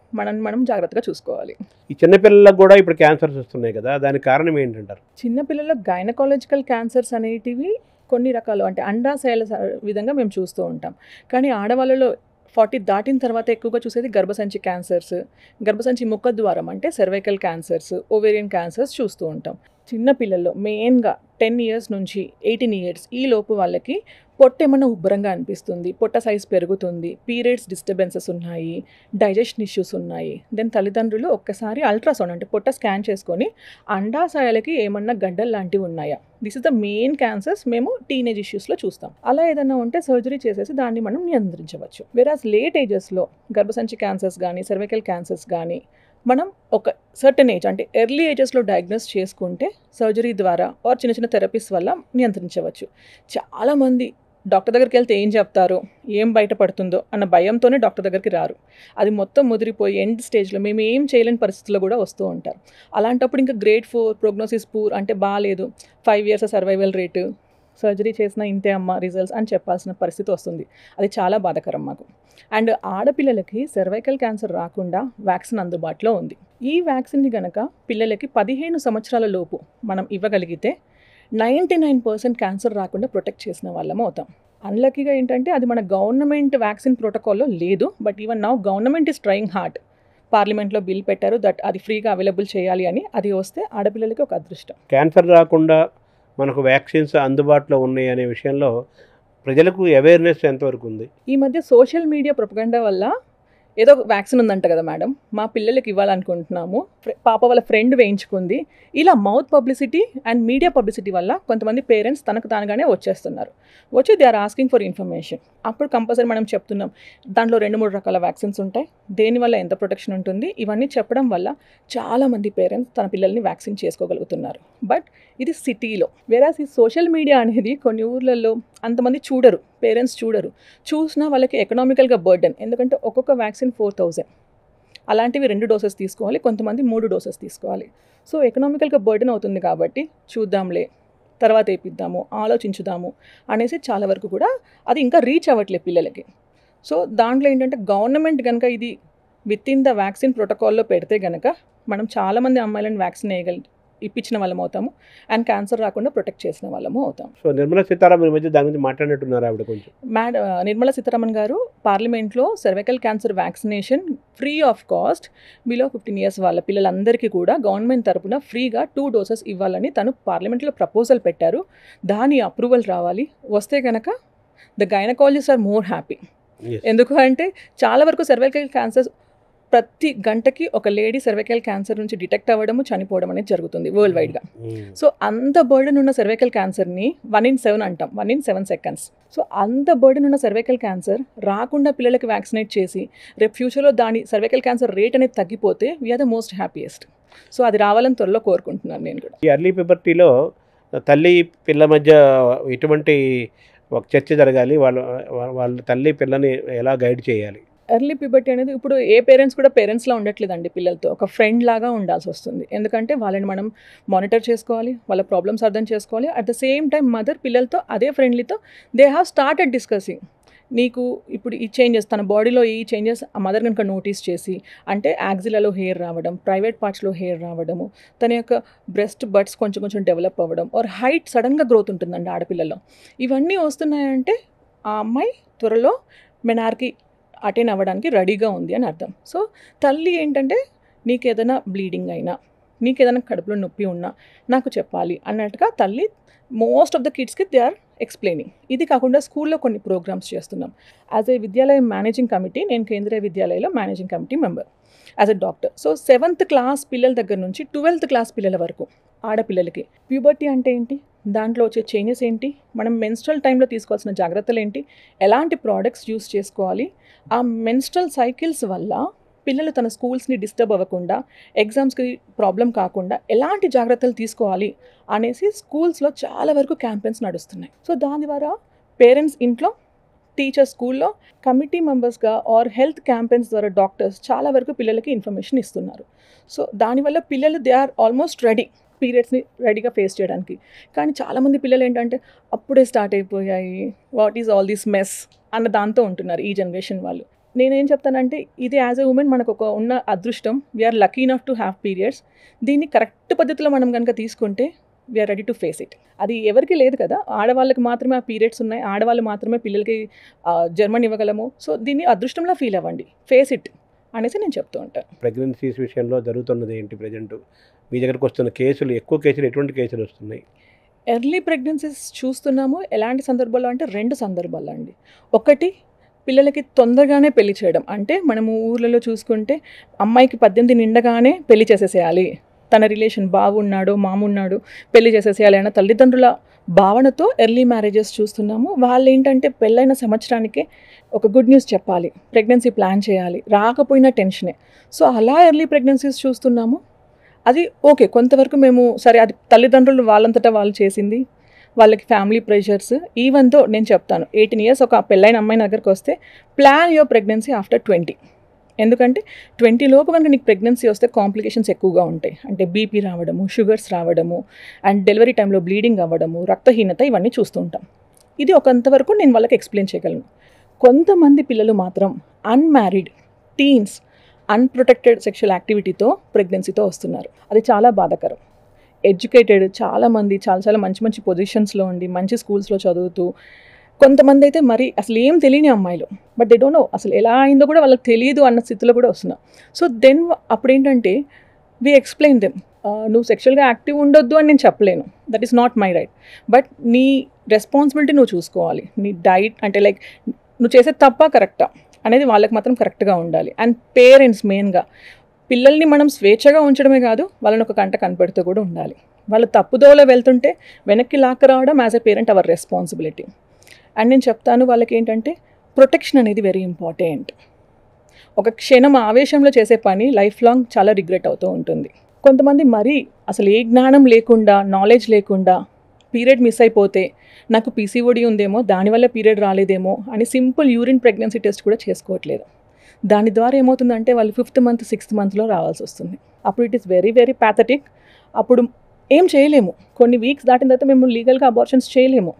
మనం జాగ్రత్తగా చూసుకోవాలి. ఈ చిన్నపిల్లలకు కూడా ఇప్పుడు క్యాన్సర్స్ వస్తున్నాయి కదా, దానికి కారణం ఏంటంటారు? చిన్నపిల్లలకు గైనకాలజికల్ క్యాన్సర్స్ అనేటివి కొన్ని రకాలు, అంటే అండాశయాల విధంగా మేము చూస్తూ ఉంటాం. కానీ ఆడవాళ్ళలో 40 దాటిన తర్వాత ఎక్కువగా చూసేది గర్భసంచి క్యాన్సర్స్, గర్భసంచి ముఖద్వారం అంటే సర్వైకల్ క్యాన్సర్స్, ఓవేరియన్ క్యాన్సర్స్ చూస్తూ ఉంటాం. చిన్నపిల్లల్లో మెయిన్గా 10 ఇయర్స్ నుంచి 18 ఇయర్స్ ఈ లోపు వాళ్ళకి పొట్ట ఏమన్నా ఉబ్బరంగా అనిపిస్తుంది, పొట్ట సైజ్ పెరుగుతుంది, పీరియడ్స్ డిస్టర్బెన్సెస్ ఉన్నాయి, డైజెషన్ ఇష్యూస్ ఉన్నాయి. దెన్ తల్లిదండ్రులు ఒక్కసారి అల్ట్రాసౌండ్ అంటే పొట్ట స్కాన్ చేసుకొని అండాశయాలకి ఏమన్నా గడ్డలు లాంటివి ఉన్నాయా, this is the main cancers మేము టీనేజ్ ఇష్యూస్లో చూస్తాం. అలా ఏదైనా ఉంటే సర్జరీ చేసేసి దాన్ని మనం నియంత్రించవచ్చు. వేరాస్ లేట్ ఏజెస్లో గర్భసంచి క్యాన్సర్స్ కానీ, సర్వైకల్ క్యాన్సర్స్ కానీ మనం ఒక సర్టన్ ఏజ్ అంటే ఎర్లీ ఏజెస్లో డయాగ్నోస్ చేసుకుంటే సర్జరీ ద్వారా ఆర్ చిన్న చిన్న థెరపీస్ వల్ల నియంత్రించవచ్చు. చాలామంది డాక్టర్ దగ్గరికి వెళ్తే ఏం చెప్తారో, ఏం బయటపడుతుందో అన్న భయంతోనే డాక్టర్ దగ్గరికి రారు. అది మొత్తం ముదిరిపోయి ఎండ్ స్టేజ్లో మేము ఏం చేయలేని పరిస్థితుల్లో కూడా వస్తూ ఉంటారు. అలాంటప్పుడు ఇంకా గ్రేడ్ 4 ప్రోగ్నోసిస్ పూర్ అంటే బాగాలేదు, 5 years సర్వైవల్ రేటు, సర్జరీ చేసిన ఇంతే అమ్మ రిజల్ట్స్ అని చెప్పాల్సిన పరిస్థితి వస్తుంది. అది చాలా బాధాకరం మాకు. అండ్ ఆడపిల్లలకి సర్వైకల్ క్యాన్సర్ రాకుండా వ్యాక్సిన్ అందుబాటులో ఉంది. ఈ వ్యాక్సిన్ని కనుక పిల్లలకి 15 సంవత్సరాల లోపు మనం ఇవ్వగలిగితే 99% క్యాన్సర్ రాకుండా ప్రొటెక్ట్ చేసిన వాళ్ళం అవుతాం. అన్లక్కీగా ఏంటంటే అది మన గవర్నమెంట్ వ్యాక్సిన్ ప్రోటోకాల్లో లేదు. But even now government is trying hard. పార్లమెంట్లో బిల్ పెట్టారు దట్ అది ఫ్రీగా అవైలబుల్ చేయాలి అని. అది వస్తే ఆడపిల్లలకి ఒక అదృష్టం. క్యాన్సర్ రాకుండా మనకు వ్యాక్సిన్స్ అందుబాటులో ఉన్నాయి అనే విషయంలో ప్రజలకు అవేర్నెస్ ఎంతవరకు ఉంది? ఈ మధ్య సోషల్ మీడియా ప్రొపగండా వల్ల ఏదో వ్యాక్సిన్ ఉందంట కదా మేడం, మా పిల్లలకి ఇవ్వాలనుకుంటున్నాము, పాప వాళ్ళ ఫ్రెండ్ వేయించుకుంది, ఇలా mouth publicity and media publicity వల్ల కొంతమంది పేరెంట్స్ తనకు తానుగానే వచ్చేస్తున్నారు. వచ్చి they are asking for information. అప్పుడు కంపల్సరీ మనం చెప్తున్నాం దాంట్లో 2-3 రకాల వ్యాక్సిన్స్ ఉంటాయి, దేనివల్ల ఎంత ప్రొటెక్షన్ ఉంటుంది, ఇవన్నీ చెప్పడం వల్ల చాలామంది పేరెంట్స్ తన పిల్లల్ని వ్యాక్సిన్ చేసుకోగలుగుతున్నారు. బట్ ఇది సిటీలో. వేరాస్ ఈ సోషల్ మీడియా అనేది కొన్ని ఊర్లలో అంతమంది చూడరు, పేరెంట్స్ చూడరు. చూసినా వాళ్ళకి ఎకనామికల్గా బర్డెన్, ఎందుకంటే ఒక్కొక్క వ్యాక్సిన్ 4,000, అలాంటివి 2 డోసెస్ తీసుకోవాలి, కొంతమంది 3 డోసెస్ తీసుకోవాలి. సో ఎకనామికల్గా బర్డెన్ అవుతుంది కాబట్టి చూద్దాంలే, తర్వాత వేపిద్దాము, ఆలోచించుదాము అనేసి చాలా వరకు కూడా అది ఇంకా రీచ్ అవ్వట్లేదు పిల్లలకి. సో దాంట్లో ఏంటంటే గవర్నమెంట్ కనుక ఇది విత్ ఇన్ ద వ్యాక్సిన్ ప్రోటోకాల్లో పెడితే కనుక మనం చాలామంది అమ్మాయిలను వ్యాక్సిన్ ఇప్పించిన వాళ్ళం అవుతాము అండ్ క్యాన్సర్ రాకుండా ప్రొటెక్ట్ చేసిన వాళ్ళము అవుతాం. సో నిర్మలా సీతారామన్ మధ్య దాని గురించి మాట్లాడినట్టున్నారు ఆవిడ కొంచెం. నిర్మలా సీతారామన్ గారు పార్లమెంట్లో cervical cancer vaccination free of cost below 15 years వాళ్ళ పిల్లలందరికీ కూడా గవర్నమెంట్ తరపున ఫ్రీగా 2 డోసెస్ ఇవ్వాలని తను పార్లమెంట్లో ప్రపోజల్ పెట్టారు. దాని అప్రూవల్ రావాలి. వస్తే కనుక the gynaecologist are more happy. ఎందుకు అంటే చాలా వరకు సర్వైకల్ క్యాన్సర్ ప్రతి గంటకి ఒక లేడీ సర్వైకల్ క్యాన్సర్ నుంచి డిటెక్ట్ అవ్వడము, చనిపోవడం అనేది జరుగుతుంది వరల్డ్ వైడ్గా. సో అంత బర్డెన్ ఉన్న సర్వైకల్ క్యాన్సర్ని 1 in 7 అంటాం, 1 in 7 seconds. సో అంత బర్డెన్ ఉన్న సర్వైకల్ క్యాన్సర్ రాకుండా పిల్లలకి వ్యాక్సినేట్ చేసి రేపు ఫ్యూచర్లో దాని సర్వైకల్ క్యాన్సర్ రేట్ అనేది తగ్గిపోతే we're the most happiest. So అది రావాలని త్వరలో కోరుకుంటున్నాను నేను కూడా. ఈ ఎర్లీ ప్యూబర్టీలో తల్లి పిల్ల మధ్య ఎటువంటి ఒక చర్చ జరగాలి, వాళ్ళ తల్లి పిల్లని ఎలా గైడ్ చేయాలి? ఎర్లీ ప్యూబర్టీ అనేది ఇప్పుడు ఏ పేరెంట్స్ కూడా పేరెంట్స్లా ఉండట్లేదండి, పిల్లలతో ఒక ఫ్రెండ్ లాగా ఉండాల్సి వస్తుంది. ఎందుకంటే వాళ్ళని మనం మానిటర్ చేసుకోవాలి, వాళ్ళ ప్రాబ్లమ్స్ అర్థం చేసుకోవాలి. At the same time mother పిల్లలతో అదే ఫ్రెండ్లీతో దే హ్యావ్ స్టార్టెడ్ డిస్కసింగ్. నీకు ఇప్పుడు ఈ చేంజెస్, తన బాడీలో ఈ చేంజెస్ ఆ మదర్ కనుక నోటీస్ చేసి, అంటే యాక్సిలలో హెయిర్ రావడం, ప్రైవేట్ పార్ట్స్లో హెయిర్ రావడము, తన యొక్క బ్రెస్ట్ బడ్స్ కొంచెం కొంచెం డెవలప్ అవ్వడం, ఆర్ హైట్ సడన్గా గ్రోత్ ఉంటుందండి ఆడపిల్లలో, ఇవన్నీ వస్తున్నాయంటే ఆ అమ్మాయి త్వరలో మెనార్కి అటెండ్ అవ్వడానికి రెడీగా ఉంది అని అర్థం. సో తల్లి ఏంటంటే నీకు ఏదైనా బ్లీడింగ్ అయినా, నీకు ఏదైనా కడుపులో నొప్పి ఉన్నా నాకు చెప్పాలి అన్నట్టుగా తల్లి మోస్ట్ ఆఫ్ ద కిడ్స్కి దే ఆర్ ఎక్స్ప్లెయినింగ్. ఇది కాకుండా స్కూల్లో కొన్ని ప్రోగ్రామ్స్ చేస్తున్నాం. As a Vidyalaya managing committee, నేను కేంద్రీయ విద్యాలయంలో managing committee member as a doctor. So 7th class పిల్లల దగ్గర నుంచి 12th class పిల్లల వరకు ఆడపిల్లలకి ప్యూబర్టీ అంటే ఏంటి, దాంట్లో వచ్చే చేంజెస్ ఏంటి, మనం మెన్స్ట్రల్ టైంలో తీసుకోవాల్సిన జాగ్రత్తలు ఏంటి, ఎలాంటి ప్రోడక్ట్స్ యూస్ చేసుకోవాలి, ఆ మెన్స్ట్రల్ సైకిల్స్ వల్ల పిల్లలు తన స్కూల్స్ని డిస్టర్బ్ అవ్వకుండా, ఎగ్జామ్స్కి ప్రాబ్లం కాకుండా ఎలాంటి జాగ్రత్తలు తీసుకోవాలి అనేసి స్కూల్స్లో చాలా వరకు క్యాంపెయిన్స్ నడుస్తున్నాయి. సో దాని ద్వారా పేరెంట్స్ ఇంట్లో, టీచర్స్ స్కూల్లో, కమిటీ మెంబర్స్గా ఆర్ హెల్త్ క్యాంపెయిన్స్ ద్వారా డాక్టర్స్ చాలా వరకు పిల్లలకి ఇన్ఫర్మేషన్ ఇస్తున్నారు. సో దానివల్ల పిల్లలు దే ఆర్ ఆల్మోస్ట్ రెడీ పీరియడ్స్ని రెడీగా ఫేస్ చేయడానికి. కానీ చాలామంది పిల్లలు ఏంటంటే అప్పుడే స్టార్ట్ అయిపోయాయి, what is all this mess అన్న దాంతో ఉంటున్నారు ఈ జనరేషన్ వాళ్ళు. నేనేం చెప్తానంటే ఇది యాజ్ ఎ ఉమెన్ మనకు ఒక ఉన్న అదృష్టం, we're lucky enough to have periods. దీన్ని కరెక్ట్ పద్ధతిలో మనం కనుక తీసుకుంటే we're ready to face it. అది ఎవరికి లేదు కదా, ఆడవాళ్ళకి మాత్రమే ఆ పీరియడ్స్ ఉన్నాయి, ఆడవాళ్ళు మాత్రమే పిల్లలకి జర్మన్ ఇవ్వగలము. సో దీన్ని అదృష్టంలో ఫీల్ అవ్వండి, ఫేస్ ఇట్ అనేసి నేను చెప్తూ ఉంటాను. ప్రెగ్నెన్సీస్ విషయంలో జరుగుతున్నది ఏంటి ప్రజెంట్? మీ దగ్గరకు వస్తున్న కేసులు, ఎక్కువ కేసులు ఎటువంటి కేసులు వస్తున్నాయి? ఎర్లీ ప్రెగ్నెన్సీస్ చూస్తున్నాము. ఎలాంటి సందర్భాల్లో అంటే 2 సందర్భాలు అండి. ఒకటి, పిల్లలకి తొందరగానే పెళ్లి చేయడం. అంటే మనము ఊర్లలో చూసుకుంటే అమ్మాయికి 18 నిండగానే పెళ్లి చేసేసేయాలి, తన రిలేషన్ బావున్నాడు మామున్నాడు పెళ్లి చేసేసేయాలి అన్న తల్లిదండ్రుల భావనతో ఎర్లీ మ్యారేజెస్ చూస్తున్నాము. వాళ్ళు ఏంటంటే పెళ్ళైన సంవత్సరానికే ఒక గుడ్ న్యూస్ చెప్పాలి, ప్రెగ్నెన్సీ ప్లాన్ చేయాలి, రాకపోయినా టెన్షనే. సో అలా ఎర్లీ ప్రెగ్నెన్సీస్ చూస్తున్నాము. అది ఓకే, కొంతవరకు మేము సరే, అది తల్లిదండ్రులు వాళ్ళంతటా వాళ్ళు చేసింది, వాళ్ళకి ఫ్యామిలీ ప్రెషర్స్. ఈవెన్తో నేను చెప్తాను 18 years ఒక పెళ్ళైన అమ్మాయి దగ్గరికి వస్తే ప్లాన్ యువర్ ప్రెగ్నెన్సీ ఆఫ్టర్ 20. ఎందుకంటే 20 లోపు కనుక నీకు ప్రెగ్నెన్సీ వస్తే కాంప్లికేషన్స్ ఎక్కువగా ఉంటాయి. అంటే బీపీ రావడము, షుగర్స్ రావడము, అండ్ డెలివరీ టైంలో బ్లీడింగ్ అవ్వడము, రక్తహీనత, ఇవన్నీ చూస్తూ ఉంటాం. ఇది ఒకంతవరకు నేను వాళ్ళకి ఎక్స్ప్లెయిన్ చేయగలను. కొంతమంది పిల్లలు మాత్రం అన్మ్యారీడ్ టీన్స్ అన్ప్రొటెక్టెడ్ సెక్షువల్ యాక్టివిటీతో ప్రెగ్నెన్సీతో వస్తున్నారు. అది చాలా బాధాకరం. ఎడ్యుకేటెడ్ చాలామంది చాలా మంచి మంచి పొజిషన్స్లో ఉండి మంచి స్కూల్స్లో చదువుతూ, కొంతమంది అయితే మరి అసలు ఏం తెలియని అమ్మాయిలు, బట్ దే డోంట్ నో అసలు ఎలా అయిందో కూడా వాళ్ళకి తెలియదు అన్న స్థితిలో కూడా వస్తున్నారు. సో దెన్ అప్పుడు ఏంటంటే వీ ఎక్స్ప్లెయిన్ దెమ్. నువ్వు సెక్షువల్గా యాక్టివ్ ఉండొద్దు అని నేను చెప్పలేను, that is not my right. But నీ రెస్పాన్సిబిలిటీ నువ్వు చూసుకోవాలి. నీ డైట్ అంటే లైక్ నువ్వు చేసేది తప్ప కరెక్టా అనేది వాళ్ళకి మాత్రం కరెక్ట్గా ఉండాలి. అండ్ పేరెంట్స్ మెయిన్గా పిల్లల్ని మనం స్వేచ్ఛగా ఉంచడమే కాదు, వాళ్ళని ఒక కంట కనిపెడుతూ కూడా ఉండాలి. వాళ్ళు తప్పుదోవలో వెళ్తుంటే వెనక్కి లాక్క రావడం as a parent our responsibility. And నేను చెప్తాను వాళ్ళకి ఏంటంటే ప్రొటెక్షన్ అనేది వెరీ ఇంపార్టెంట్. ఒక క్షణం ఆవేశంలో చేసే పని లైఫ్ లాంగ్ చాలా రిగ్రెట్ అవుతూ ఉంటుంది. కొంతమంది మరీ అసలు ఏ జ్ఞానం లేకుండా, నాలెడ్జ్ లేకుండా పీరియడ్ మిస్ అయిపోతే నాకు పీసీఓడి ఉందేమో, దానివల్ల పీరియడ్ రాలేదేమో అని సింపుల్ యూరిన్ ప్రెగ్నెన్సీ టెస్ట్ కూడా చేసుకోవట్లేదు. దాని ద్వారా ఏమవుతుందంటే వాళ్ళు 5th మంత్ 6th మంత్లో రావాల్సి వస్తుంది. అప్పుడు it is very very pathetic. అప్పుడు ఏం చేయలేము. కొన్ని వీక్స్ దాటిన తర్వాత మేము లీగల్గా అబార్షన్స్ చేయలేము.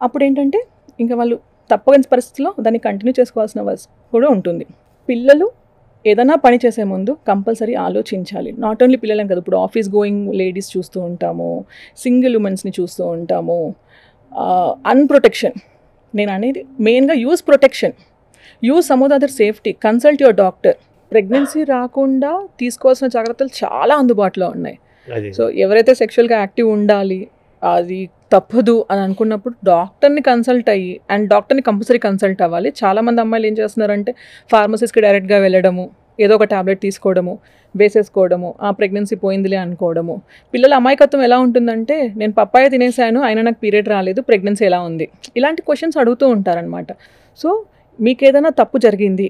అప్పుడు ఏంటంటే ఇంకా వాళ్ళు తప్పని పరిస్థితిలో దాన్ని కంటిన్యూ చేసుకోవాల్సిన కూడా ఉంటుంది. పిల్లలు ఏదైనా పని చేసే ముందు కంపల్సరీ ఆలోచించాలి. నాట్ ఓన్లీ పిల్లలని కదా, ఇప్పుడు ఆఫీస్ గోయింగ్ లేడీస్ చూస్తూ ఉంటాము, సింగిల్ ఉమెన్స్ని చూస్తూ ఉంటాము. అన్ప్రొటెక్షన్ నేను అనేది మెయిన్గా use protection, use some other safety, consult your doctor. Pregnancy రాకుండా తీసుకోవాల్సిన జాగ్రత్తలు చాలా అందుబాటులో ఉన్నాయి. సో ఎవరైతే సెక్షువల్గా యాక్టివ్ ఉండాలి, అది తప్పదు అని అనుకున్నప్పుడు డాక్టర్ని కన్సల్ట్ అయ్యి, అండ్ డాక్టర్ని కంపల్సరీ కన్సల్ట్ అవ్వాలి. చాలామంది అమ్మాయిలు ఏం చేస్తున్నారంటే ఫార్మసీస్కి డైరెక్ట్గా వెళ్ళడము, ఏదో ఒక ట్యాబ్లెట్ తీసుకోవడము, వేసేసుకోవడము, ఆ ప్రెగ్నెన్సీ పోయిందిలే అనుకోవడము. పిల్లల అమాయకత్వం ఎలా ఉంటుందంటే నేను పప్పాయ తినేసాను అయినా నాకు పీరియడ్ రాలేదు, ప్రెగ్నెన్సీ ఎలా ఉంది, ఇలాంటి క్వశ్చన్స్ అడుగుతూ ఉంటారనమాట. సో మీకు ఏదైనా తప్పు జరిగింది,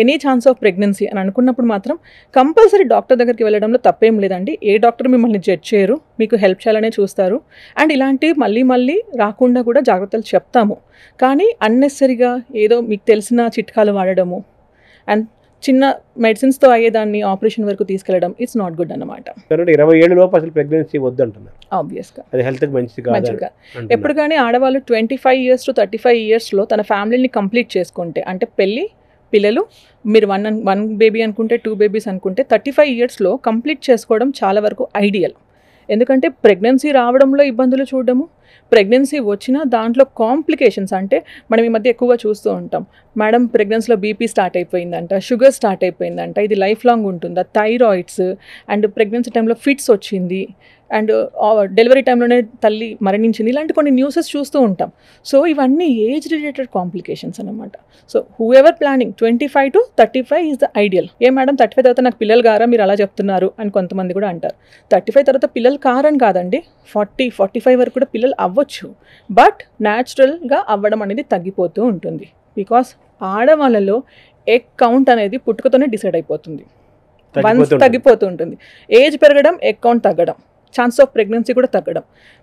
ఎనీ ఛాన్స్ ఆఫ్ ప్రెగ్నెన్సీ అని అనుకున్నప్పుడు మాత్రం కంపల్సరీ డాక్టర్ దగ్గరికి వెళ్ళడంలో తప్పేం లేదండి. ఏ డాక్టర్ మిమ్మల్ని జడ్జ్ చేయరు, మీకు హెల్ప్ చేయాలనే చూస్తారు. అండ్ ఇలాంటివి మళ్ళీ మళ్ళీ రాకుండా కూడా జాగ్రత్తలు చెప్తాము. కానీ అన్నెసరీగా ఏదో మీకు తెలిసిన చిట్కాలు వాడడము అండ్ చిన్న మెడిసిన్స్తో అయ్యేదాన్ని ఆపరేషన్ వరకు తీసుకెళ్ళడం ఇట్స్ నాట్ గుడ్ అన్నమాట. 27 లోపు అసలు ప్రెగ్నెన్సీ వద్దు అంటున్నారు. ఆబ్వియస్గా అది హెల్త్కి మంచిది కాదు. ఎప్పుడు కానీ ఆడవాళ్ళు 25 years to 35 yearsలో తన ఫ్యామిలీని కంప్లీట్ చేసుకుంటే, అంటే పెళ్ళి, పిల్లలు, మీరు 1 baby అనుకుంటే 2 babies అనుకుంటే 35 yearsలో కంప్లీట్ చేసుకోవడం చాలా వరకు ఐడియల్. ఎందుకంటే ప్రెగ్నెన్సీ రావడంలో ఇబ్బందులు చూడడము, ప్రెగ్నెన్సీ వచ్చినా దాంట్లో కాంప్లికేషన్స్, అంటే మనం ఈ మధ్య ఎక్కువగా చూస్తూ ఉంటాం, మేడం ప్రెగ్నెన్సీలో బీపీ స్టార్ట్ అయిపోయిందంట, షుగర్ స్టార్ట్ అయిపోయిందంట, ఇది లైఫ్ లాంగ్ ఉంటుందా, థైరాయిడ్స్, అండ్ ప్రెగ్నెన్సీ టైంలో ఫిట్స్ వచ్చింది, అండ్ డెలివరీ టైంలోనే తల్లి మరణించింది, ఇలాంటి కొన్ని న్యూసెస్ చూస్తూ ఉంటాం. సో ఇవన్నీ ఏజ్ రిలేటెడ్ కాంప్లికేషన్స్ అనమాట. So who ever planning 25 to 35 is the ideal. A madam 35 తర్వాత నాకు పిల్లలు కారా మీరు అలా చెప్తున్నారు అని కొంతమంది కూడా అంటారు. 35 తర్వాత పిల్లలు కారని కాదండి, 40-45 వరకు కూడా పిల్లలు అవ్వచ్చు. బట్ న్యాచురల్గా అవ్వడం అనేది తగ్గిపోతూ ఉంటుంది. బికాస్ ఆడవాళ్ళలో ఎగ్ కౌంట్ అనేది పుట్టుకతోనే డిసైడ్ అయిపోతుంది, వన్స్ తగ్గిపోతూ ఉంటుంది. ఏజ్ పెరగడం, ఎగ్ కౌంట్ తగ్గడం, ఛాన్స్ ఆఫ్ ప్రెగ్నెన్సీ కూడా తగ్గడం.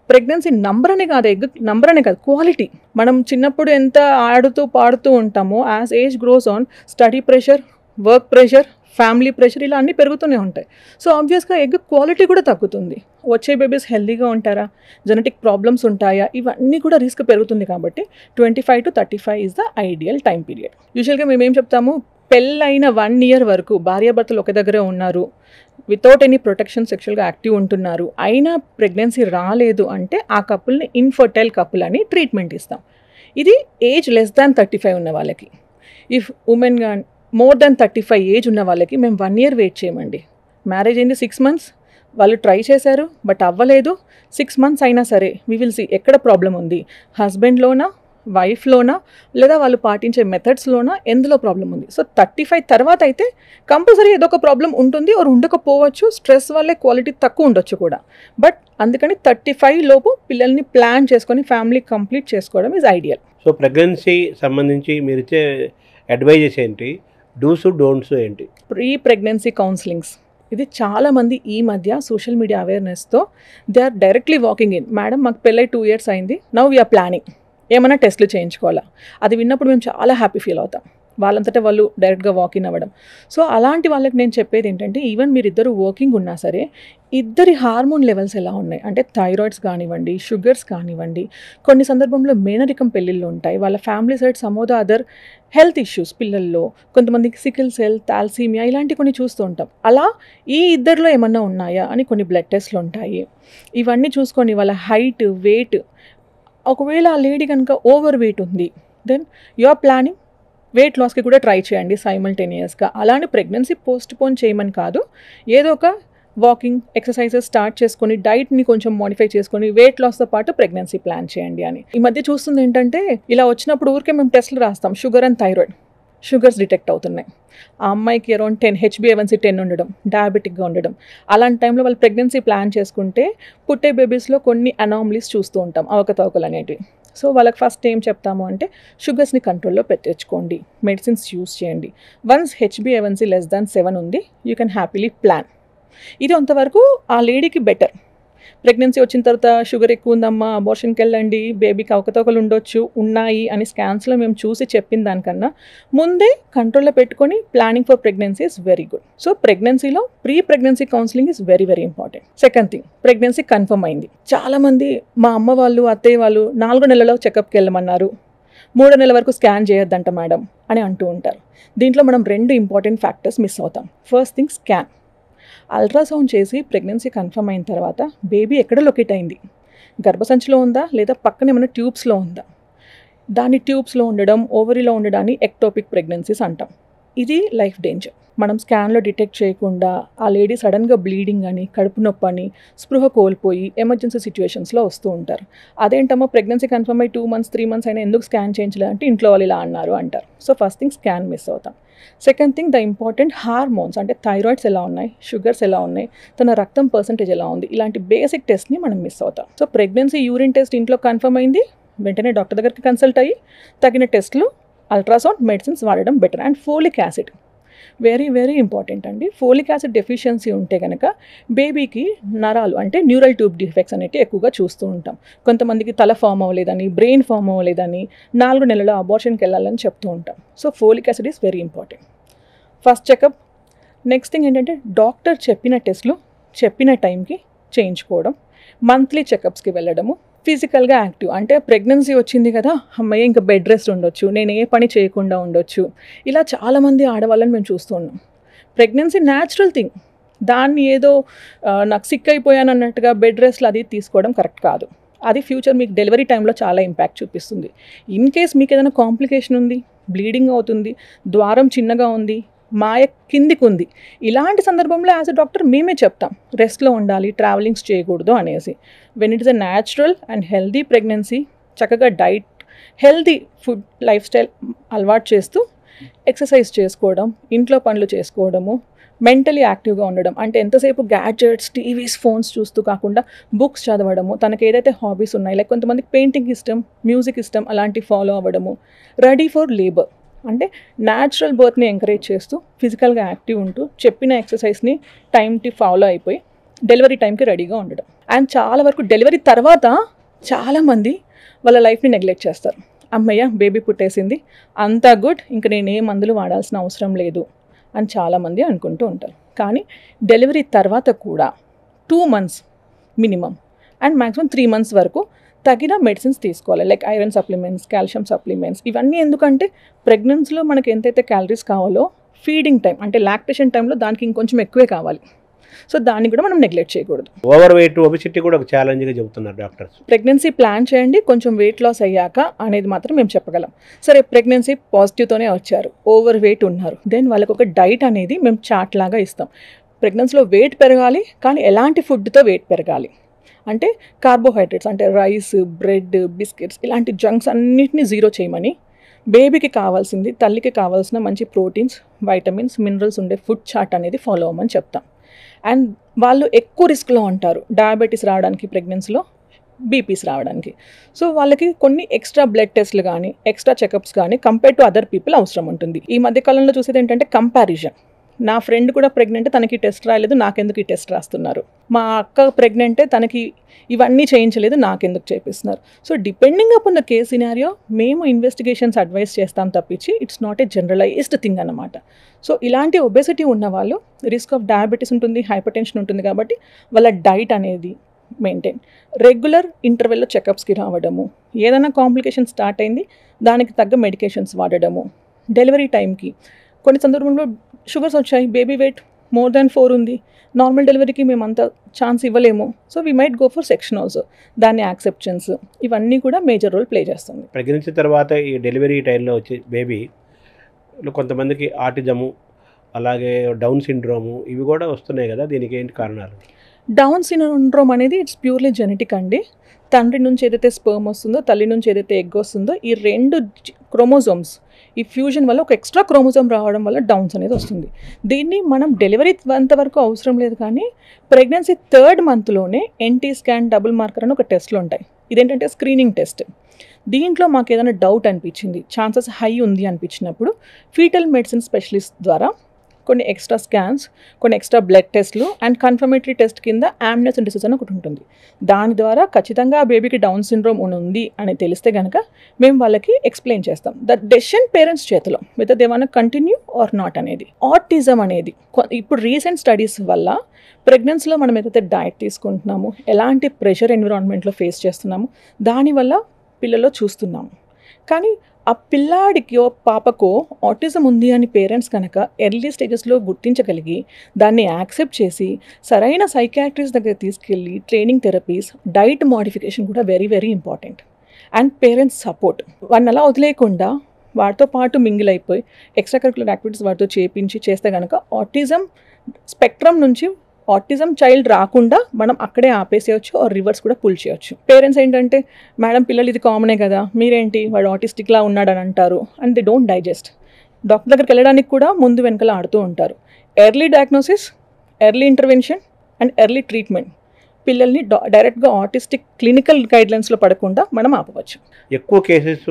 ప్రెగ్నెన్సీ నంబర్ అనే కాదు, ఎగ్ నంబర్ అనే కాదు, క్వాలిటీ. మనం చిన్నప్పుడు ఎంత ఆడుతూ పాడుతూ ఉంటామో as age gross on study pressure, work pressure, family pressure, ఇలా అన్నీ పెరుగుతూనే ఉంటాయి. సో ఆబ్వియస్గా ఎగ్ క్వాలిటీ కూడా తగ్గుతుంది. వచ్చే బేబీస్ హెల్తీగా ఉంటారా, జెనెటిక్ ప్రాబ్లమ్స్ ఉంటాయా, ఇవన్నీ కూడా రిస్క్ పెరుగుతుంది. కాబట్టి 25 to 35 is the ideal time period. యూజువల్గా మేము ఏం చెప్తాము, పెళ్ళైన 1 year వరకు భార్యాభర్తలు ఒక దగ్గరే ఉన్నారు, వితౌట్ ఎనీ ప్రొటెక్షన్ సెక్షువల్గా యాక్టివ్ ఉంటున్నారు, అయినా ప్రెగ్నెన్సీ రాలేదు అంటే ఆ కపుల్ని ఇన్ఫర్టైల్ కపుల్ అని ట్రీట్మెంట్ ఇస్తాం. ఇది ఏజ్ <35 ఉన్న వాళ్ళకి. If women more than 35 age ఉన్న వాళ్ళకి మేము 1 year వెయిట్ చేయమండి. మ్యారేజ్ అయింది 6 months, వాళ్ళు ట్రై చేశారు బట్ అవ్వలేదు, 6 months అయినా సరే వీ విల్ సీ ఎక్కడ ప్రాబ్లం ఉంది, హస్బెండ్లోనా, వైఫ్లోనా, లేదా వాళ్ళు పాటించే మెథడ్స్లోనా, ఎందులో ప్రాబ్లం ఉంది. సో 35 తర్వాత అయితే కంపల్సరీ ఏదో ఒక ప్రాబ్లం ఉంటుంది, or ఉండకపోవచ్చు, స్ట్రెస్ వల్లే క్వాలిటీ తక్కువ ఉండొచ్చు కూడా. బట్ అందుకని 35 లోపు పిల్లల్ని ప్లాన్ చేసుకొని ఫ్యామిలీ కంప్లీట్ చేసుకోవడం ఈజ్ ఐడియల్. సో ప్రెగ్నెన్సీ సంబంధించి మీరు ఇచ్చే అడ్వైజెస్ ఏంటి, డూస్ డోంట్స్ ఏంటి? ప్రీ ప్రెగ్నెన్సీ కౌన్సిలింగ్స్, ఇది చాలామంది ఈ మధ్య సోషల్ మీడియా అవేర్నెస్తో they are directly walking in. Madam మాకు పెళ్ళై 2 years అయింది, నౌ వీఆర్ ప్లానింగ్, ఏమైనా టెస్ట్లు చేయించుకోవాలా. అది విన్నప్పుడు మేము చాలా హ్యాపీ ఫీల్ అవుతాం, వాళ్ళంతటా వాళ్ళు డైరెక్ట్గా వాకిన్ అవ్వడం. సో అలాంటి వాళ్ళకి నేను చెప్పేది ఏంటంటే, ఈవెన్ మీరు ఇద్దరు వర్కింగ్ ఉన్నా సరే ఇద్దరి హార్మోన్ లెవెల్స్ ఎలా ఉన్నాయి, అంటే థైరాయిడ్స్ కానివ్వండి, షుగర్స్ కానివ్వండి, కొన్ని సందర్భంలో మేనరికం పెళ్ళిళ్ళు ఉంటాయి, వాళ్ళ family side some of the other health issues, పిల్లల్లో కొంతమందికి సికిల్ సెల్, థాలసీమియా, ఇలాంటి కొన్ని చూస్తూ ఉంటాం. అలా ఈ ఇద్దరిలో ఏమన్నా ఉన్నాయా అని కొన్ని బ్లడ్ టెస్ట్లు ఉంటాయి. ఇవన్నీ చూసుకొని వాళ్ళ హైట్, వెయిట్, ఒకవేళ ఆ లేడీ కనుక ఓవర్ వెయిట్ ఉంది, then you are planning weight లాస్కి కూడా ట్రై చేయండి సైమల్టేనియస్గా. అలానే ప్రెగ్నెన్సీ పోస్ట్ పోన్ చేయమని కాదు, ఏదో ఒక వాకింగ్ ఎక్సర్సైజెస్ స్టార్ట్ చేసుకొని డైట్ని కొంచెం మోడిఫై చేసుకొని వెయిట్ లాస్తో పాటు ప్రెగ్నెన్సీ ప్లాన్ చేయండి అని. ఈ మధ్య చూస్తుంది ఏంటంటే ఇలా వచ్చినప్పుడు ఊరికే మేము టెస్ట్లు రాస్తాం, sugar and thyroid, sugars detect అవుతున్నాయి. ఆ అమ్మాయికి అరౌండ్ 10 HbA1c 10 ఉండడం, డయాబెటిక్గా ఉండడం. అలాంటి టైంలో వాళ్ళు ప్రెగ్నెన్సీ ప్లాన్ చేసుకుంటే పుట్టే బేబీస్లో కొన్ని అనామలీస్ చూస్తూ ఉంటాం, అవకతవకలు అనేటివి. సో వాళ్ళకి ఫస్ట్ ఏం చెప్తాము అంటే షుగర్స్ని కంట్రోల్లో తెచ్చుకోండి, మెడిసిన్స్ యూస్ చేయండి. వన్స్ HbA1c less than 7 ఉంది, యూ కెన్ హ్యాపీలీ ప్లాన్. ఇది అంతవరకు ఆ లేడీకి బెటర్. ప్రెగ్నెన్సీ వచ్చిన తర్వాత షుగర్ ఎక్కువ ఉందమ్మా, అబార్షన్కి వెళ్ళండి, బేబీకి అవకతవకలు ఉండొచ్చు, ఉన్నాయి అని స్కాన్స్లో మేము చూసి చెప్పిన దానికన్నా ముందే కంట్రోల్లో పెట్టుకొని planning for pregnancy is very good. So ప్రెగ్నెన్సీలో pre pregnancy counselling is very very important. Second thing, pregnancy confirm అయింది. చాలామంది మా అమ్మ వాళ్ళు, అత్తయ్య వాళ్ళు 4 నెలల్లో చెకప్కి వెళ్ళమన్నారు, 3 నెలల వరకు స్కాన్ చేయొద్దంట మేడం అని అంటూ ఉంటారు. దీంట్లో మనం 2 ఇంపార్టెంట్ ఫ్యాక్టర్స్ మిస్ అవుతాం. First thing, scan. అల్ట్రాసౌండ్ చేసి ప్రెగ్నెన్సీ కన్ఫర్మ్ అయిన తర్వాత బేబీ ఎక్కడ లొకేట్ అయింది, గర్భసంచిలో ఉందా లేదా పక్కన ఏమైనా ట్యూబ్స్లో ఉందా, దాని ట్యూబ్స్లో ఉండడం, ఓవరీలో ఉండడాన్ని ఎక్టోపిక్ ప్రెగ్నెన్సీస్ అంటాం. ఇది లైఫ్ డేంజర్. మనం స్కాన్లో డిటెక్ట్ చేయకుండా ఆ లేడీ సడన్గా బ్లీడింగ్ అని, కడుపు నొప్పి అని, స్పృహ కోల్పోయి ఎమర్జెన్సీ సిచ్యువేషన్స్లో వస్తూ ఉంటారు. అదేంటమ్మా ప్రెగ్నెన్సీ కన్ఫర్మ్ అయ్యి 2 months 3 months అయినా ఎందుకు స్కాన్ చేయించలేదంటే ఇంట్లో వాళ్ళు ఇలా అన్నారు అంటారు. So first thing, scan miss అవుతాం. Second thing, the important hormones అంటే థైరాయిడ్స్ ఎలా ఉన్నాయి, షుగర్స్ ఎలా ఉన్నాయి, తన రక్తం పర్సంటేజ్ ఎలా ఉంది, ఇలాంటి బేసిక్ టెస్ట్ని మనం మిస్ అవుతాం. సో ప్రెగ్నెన్సీ యూరిన్ టెస్ట్ ఇంట్లో కన్ఫర్మ్ అయింది, వెంటనే డాక్టర్ దగ్గరికి కన్సల్ట్ అయ్యి తగిన టెస్ట్లు, అల్ట్రాసౌండ్, మెడిసిన్స్ వాడడం better. And folic acid very very important అండి. ఫోలిక్ యాసిడ్ డెఫిషియన్సీ ఉంటే కనుక బేబీకి నరాలు అంటే న్యూరల్ ట్యూబ్ డిఫెక్ట్స్ అనేవి ఎక్కువగా చూస్తూ ఉంటాం. కొంతమందికి తల ఫామ్ అవ్వలేదని, బ్రెయిన్ ఫామ్ అవ్వలేదని 4 నెలల అబార్షన్కి వెళ్ళాలని చెప్తూ ఉంటాం. So folic acid is very important. First checkup. Next thing ఏంటంటే డాక్టర్ చెప్పిన టెస్ట్లు చెప్పిన టైంకి చేయించుకోవడం, మంత్లీ చెకప్స్కి వెళ్ళడము, ఫిజికల్గా యాక్టివ్. అంటే ప్రెగ్నెన్సీ వచ్చింది కదా అమ్మాయి, ఇంకా బెడ్ రెస్ట్ ఉండొచ్చు, నేను ఏ పని చేయకుండా ఉండొచ్చు, ఇలా చాలామంది ఆడవాళ్ళని మేము చూస్తూ ఉన్నాం. ప్రెగ్నెన్సీ న్యాచురల్ థింగ్, దాన్ని ఏదో నాకు సిక్ అయిపోయాను అన్నట్టుగా బెడ్ రెస్ట్లు అది తీసుకోవడం కరెక్ట్ కాదు. అది ఫ్యూచర్ మీకు డెలివరీ టైంలో చాలా ఇంపాక్ట్ చూపిస్తుంది. ఇన్ కేస్ మీకు ఏదైనా కాంప్లికేషన్ ఉంది, బ్లీడింగ్ అవుతుంది, ద్వారం చిన్నగా ఉంది, మాయ కిందికి ఉంది, ఇలాంటి సందర్భంలో యాజ్ ఎ డాక్టర్ మేమే చెప్తాం రెస్ట్లో ఉండాలి, ట్రావెలింగ్స్ చేయకూడదు అనేసి. When it is a natural and healthy pregnancy, చక్కగా diet, healthy food life style అలవాటు చేస్తూ ఎక్సర్సైజ్ చేసుకోవడం, ఇంట్లో పనులు చేసుకోవడము, మెంటలీ యాక్టివ్గా ఉండడం. అంటే ఎంతసేపు గ్యాడ్జెట్స్, టీవీస్, ఫోన్స్ చూస్తూ కాకుండా బుక్స్ చదవడము, తనకు ఏదైతే హాబీస్ ఉన్నాయి, లైక్ కొంతమందికి పెయింటింగ్ ఇష్టం, మ్యూజిక్ ఇష్టం, అలాంటివి ఫాలో అవ్వడము. రెడీ ఫర్ లేబర్ అంటే న్యాచురల్ బర్త్ని ఎంకరేజ్ చేస్తూ ఫిజికల్గా యాక్టివ్ ఉంటూ చెప్పిన ఎక్సర్సైజ్ని టైంకి ఫాలో అయిపోయి డెలివరీ టైంకి రెడీగా ఉండడం. అండ్ చాలా వరకు డెలివరీ తర్వాత చాలామంది వాళ్ళ లైఫ్ని నెగ్లెక్ట్ చేస్తారు. అమ్మయ్య బేబీ పుట్టేసింది, అంతా గుడ్, ఇంక నేను ఏ మందులు వాడాల్సిన అవసరం లేదు అని చాలామంది అనుకుంటూ ఉంటారు. కానీ డెలివరీ తర్వాత కూడా 2 months minimum and maximum 3 months వరకు తగిన మెడిసిన్స్ తీసుకోవాలి. Like iron supplements, calcium supplements. ఇవన్నీ ఎందుకంటే ప్రెగ్నెన్సీలో మనకి ఎంతైతే క్యాలరీస్ కావాలో ఫీడింగ్ టైం అంటే లాక్టేషన్ టైంలో దానికి ఇంకొంచెం ఎక్కువే కావాలి. సో దాన్ని కూడా మనం నెగ్లెక్ట్ చేయకూడదు. ఓవర్ వెయిట్, ఒబిసిటీ కూడా ఒక ఛాలెంజ్గా చెబుతున్నారు డాక్టర్స్. ప్రెగ్నెన్సీ ప్లాన్ చేయండి, కొంచెం వెయిట్ లాస్ అయ్యాక అనేది మాత్రం మేము చెప్పగలం. సరే ప్రెగ్నెన్సీ పాజిటివ్తోనే వచ్చారు, ఓవర్ వెయిట్ ఉన్నారు, దెన్ వాళ్ళకి ఒక డైట్ అనేది మేము చార్ట్ లాగా ఇస్తాం. ప్రెగ్నెన్సీలో వెయిట్ పెరగాలి, కానీ ఎలాంటి ఫుడ్తో వెయిట్ పెరగాలి అంటే కార్బోహైడ్రేట్స్ అంటే రైస్, బ్రెడ్, బిస్కెట్స్ ఇలాంటి జంక్స్ అన్నిటిని 0 చేయమని, బేబీకి కావాల్సింది, తల్లికి కావాల్సిన మంచి ప్రోటీన్స్, వైటమిన్స్, మినరల్స్ ఉండే ఫుడ్ చార్ట్ అనేది ఫాలో అవ్వమని చెప్తాం. అండ్ వాళ్ళు ఎక్కువ రిస్క్లో ఉంటారు డయాబెటీస్ రావడానికి, ప్రెగ్నెన్సీలో బీపీస్ రావడానికి. సో వాళ్ళకి కొన్ని ఎక్స్ట్రా బ్లడ్ టెస్ట్లు కానీ, ఎక్స్ట్రా చెకప్స్ కానీ కంపేర్ టు అదర్ పీపుల్ అవసరం ఉంటుంది. ఈ మధ్యకాలంలో చూసేది ఏంటంటే కంపారిజన్. నా ఫ్రెండ్ కూడా ప్రెగ్నెంట్, తనకి టెస్ట్ రాయలేదు, నాకెందుకు ఈ టెస్ట్ రాస్తున్నారు. మా అక్క ప్రెగ్నెంటే, తనకి ఇవన్నీ చేయించలేదు, నాకెందుకు చేపిస్తున్నారు. So depending upon the case scenario మేము ఇన్వెస్టిగేషన్స్ అడ్వైస్ చేస్తాం తప్పించి it's not a generalised thing అన్నమాట. సో ఇలాంటి ఒబెసిటీ ఉన్న వాళ్ళు రిస్క్ ఆఫ్ డయాబెటీస్ ఉంటుంది, హైపర్ టెన్షన్ ఉంటుంది కాబట్టి వాళ్ళ డైట్ అనేది మెయింటైన్, రెగ్యులర్ ఇంటర్వెల్లో చెకప్స్కి రావడము, ఏదైనా కాంప్లికేషన్ స్టార్ట్ అయింది దానికి తగ్గ మెడికేషన్స్ వాడడము, డెలివరీ టైంకి కొన్ని సందర్భంలో షుగర్స్ వచ్చాయి, బేబీ వెయిట్ more than 4 ఉంది, నార్మల్ డెలివరీకి మేము అంత ఛాన్స్ ఇవ్వలేము, so we might go for section also. దాని యాక్సెప్టెన్స్ ఇవన్నీ కూడా మేజర్ రోల్ ప్లే చేస్తుంది. ప్రెగ్నెన్సీ తర్వాత ఈ డెలివరీ టైంలో వచ్చే బేబీ కొంతమందికి ఆటిజము, అలాగే డౌన్ సిండ్రోము ఇవి కూడా వస్తున్నాయి కదా, దీనికి ఏంటి కారణాలు? డౌన్ సిండ్రోమ్ అనేది ఇట్స్ ప్యూర్లీ జెనెటిక్ అండి. తండ్రి నుంచి ఏదైతే స్పర్మ్ వస్తుందో, తల్లి నుంచి ఏదైతే ఎగ్ వస్తుందో, ఈ రెండు క్రోమోజోమ్స్ ఈ ఫ్యూజన్ వల్ల ఒక ఎక్స్ట్రా క్రోమోజోమ్ రావడం వల్ల డౌన్స్ అనేది వస్తుంది. దీన్ని మనం డెలివరీ అంతవరకు అవసరం లేదు, కానీ pregnancy 3rd మంత్లోనే NT scan, double marker అని ఒక టెస్ట్లు ఉంటాయి. ఇదేంటంటే స్క్రీనింగ్ టెస్ట్. దీంట్లో మాకు ఏదైనా డౌట్ అనిపించింది, ఛాన్సెస్ హై ఉంది అనిపించినప్పుడు ఫీటల్ మెడిసిన్ స్పెషలిస్ట్ ద్వారా కొన్ని ఎక్స్ట్రా స్కాన్స్, కొన్ని ఎక్స్ట్రా బ్లడ్ టెస్ట్లు అండ్ కన్ఫర్మేటరీ టెస్ట్ కింద ఆమ్నియోసెంటెసిస్ అని ఒకటి ఉంటుంది. దాని ద్వారా ఖచ్చితంగా ఆ బేబీకి డౌన్ సిండ్రోమ్ ఉంది అని తెలిస్తే కనుక మేము వాళ్ళకి ఎక్స్ప్లెయిన్ చేస్తాం. ద డెసిషన్ పేరెంట్స్ చేతిలో, whether they want continue are not అనేది. ఆటిజం అనేది ఇప్పుడు రీసెంట్ స్టడీస్ వల్ల ప్రెగ్నెన్సీలో మనం ఏదైతే డైట్ తీసుకుంటున్నామో, ఎలాంటి ప్రెషర్ ఎన్విరాన్మెంట్లో ఫేస్ చేస్తున్నాము, దానివల్ల పిల్లల్లో చూస్తున్నాము. కానీ ఆ పిల్లాడికి పాపకో ఆటిజం ఉంది అని పేరెంట్స్ కనుక ఎర్లీ స్టేజెస్లో గుర్తించగలిగి దాన్ని యాక్సెప్ట్ చేసి సరైన సైకాట్రిస్ట్ దగ్గర తీసుకెళ్ళి ట్రైనింగ్ థెరపీస్, డైట్ మోడిఫికేషన్ కూడా very very important. And parents support. వాడిని అలా వదిలేయకుండా వాటితో పాటు మింగిల్ అయిపోయి ఎక్స్ట్రా కరికులర్ యాక్టివిటీస్ వాటితో చేస్తే కనుక ఆటిజం స్పెక్ట్రమ్ నుంచి ఆటిజం చైల్డ్ రాకుండా మనం అక్కడే ఆపేసేయచ్చు, ఆర్ రివర్స్ కూడా పుల్ చేయొచ్చు. పేరెంట్స్ ఏంటంటే, మేడం పిల్లలు ఇది కామనే కదా, మీరేంటి వాడు ఆటిస్టిక్లా ఉన్నాడని అంటారు and they don't digest. Doctor దగ్గరికి వెళ్ళడానికి కూడా ముందు వెనకల ఆడుతూ ఉంటారు. Early diagnosis, early intervention and early treatment పిల్లల్ని డైరెక్ట్గా ఆటిస్టిక్ క్లినికల్ గైడ్లైన్స్లో పడకుండా మనం ఆపవచ్చు. ఎక్కువ కేసెస్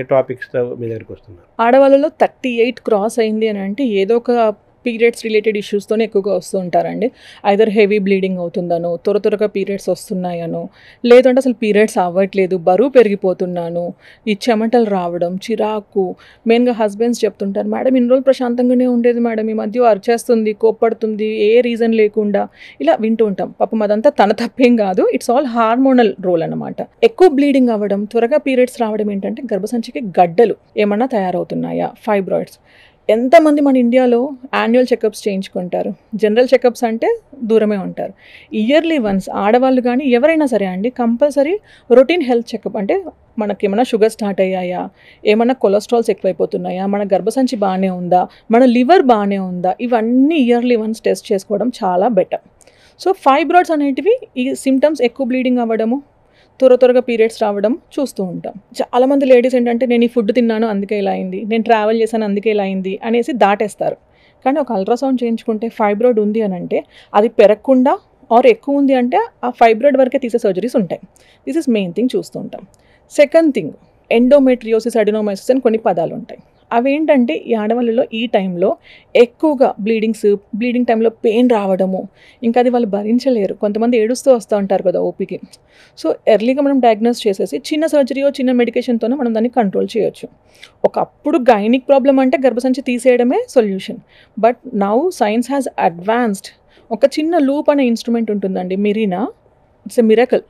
ఏ టాపిక్స్తో మీ దగ్గరికి వస్తున్నారు? ఆడవాళ్ళలో 38 క్రాస్ అయింది అని అంటే ఏదో ఒక పీరియడ్స్ రిలేటెడ్ ఇష్యూస్తోనే ఎక్కువగా వస్తూ ఉంటారండి. ఐదర్ హెవీ బ్లీడింగ్ అవుతుందనో, త్వరగా పీరియడ్స్ వస్తున్నాయనో, లేదంటే అసలు పీరియడ్స్ అవ్వట్లేదు, బరువు పెరిగిపోతున్నాను, ఈ చెమటలు రావడం, చిరాకు. మెయిన్గా హస్బెండ్స్ చెప్తుంటారు, మేడం ఇన్ని రోజులు ప్రశాంతంగానే ఉండేది మేడం, ఈ మధ్య అరిచేస్తుంది, కోప్పడుతుంది, ఏ రీజన్ లేకుండా, ఇలా వింటూ ఉంటాం. పాపం అదంతా తన తప్పేం కాదు, ఇట్స్ ఆల్ హార్మోనల్ రోల్ అనమాట. ఎక్కువ బ్లీడింగ్ అవ్వడం, త్వరగా పీరియడ్స్ రావడం ఏంటంటే గర్భసంచికి గడ్డలు ఏమన్నా తయారవుతున్నాయా, ఫైబ్రాయిడ్స్. ఎంతమంది మన ఇండియాలో యాన్యువల్ చెకప్స్ చేయించుకుంటారు? జనరల్ చెకప్స్ అంటే దూరమే ఉంటారు. ఇయర్లీ వన్స్ ఆడవాళ్ళు కానీ ఎవరైనా సరే అండి కంపల్సరీ రొటీన్ హెల్త్ చెకప్. అంటే మనకి ఏమైనా షుగర్ స్టార్ట్ అయ్యాయా, ఏమైనా కొలెస్ట్రాల్స్ ఎక్కువైపోతున్నాయా, మన గర్భసంచి బాగానే ఉందా, మన లివర్ బాగానే ఉందా, ఇవన్నీ ఇయర్లీ వన్స్ టెస్ట్ చేసుకోవడం చాలా బెటర్. సో ఫైబ్రాయిడ్స్ అనేటివి ఈ సిమ్టమ్స్ ఎక్కువ బ్లీడింగ్ అవ్వడము, త్వరగా పీరియడ్స్ రావడం చూస్తూ ఉంటాం. చాలామంది లేడీస్ ఏంటంటే నేను ఈ ఫుడ్ తిన్నాను అందుకే ఇలా అయింది, నేను ట్రావెల్ చేశాను అందుకే ఇలా అయింది అనేసి దాటేస్తారు. కానీ ఒక అల్ట్రాసౌండ్ చేయించుకుంటే ఫైబ్రాయిడ్ ఉంది అని అంటే అది పెరగకుండా ఆర్ ఎక్కువ ఉంది అంటే ఆ ఫైబ్రాయిడ్ వరకే తీసే సర్జరీస్ ఉంటాయి. దిస్ ఇస్ మెయిన్ థింగ్ చూస్తూ ఉంటాం. సెకండ్ థింగ్ ఎండోమెట్రియోసిస్, అడినోమైసిస్ అని కొన్ని పదాలు ఉంటాయి. అవేంటంటే ఈ ఆడవాళ్ళలో ఈ టైంలో ఎక్కువగా బ్లీడింగ్ టైంలో పెయిన్ రావడము, ఇంకా అది వాళ్ళు భరించలేరు. కొంతమంది ఏడుస్తూ వస్తూ ఉంటారు కదా ఓపీకి. సో ఎర్లీగా మనం డయాగ్నోస్ చేసేసి చిన్న సర్జరీయో చిన్న మెడికేషన్తోనే మనం దాన్ని కంట్రోల్ చేయొచ్చు. ఒకప్పుడు గైనిక్ ప్రాబ్లం అంటే గర్భసంచి తీసేయడమే solution. But now science has advanced. ఒక చిన్న లూప్ అనే ఇన్స్ట్రుమెంట్ ఉంటుందండి, మిరీనా. It's a miracle.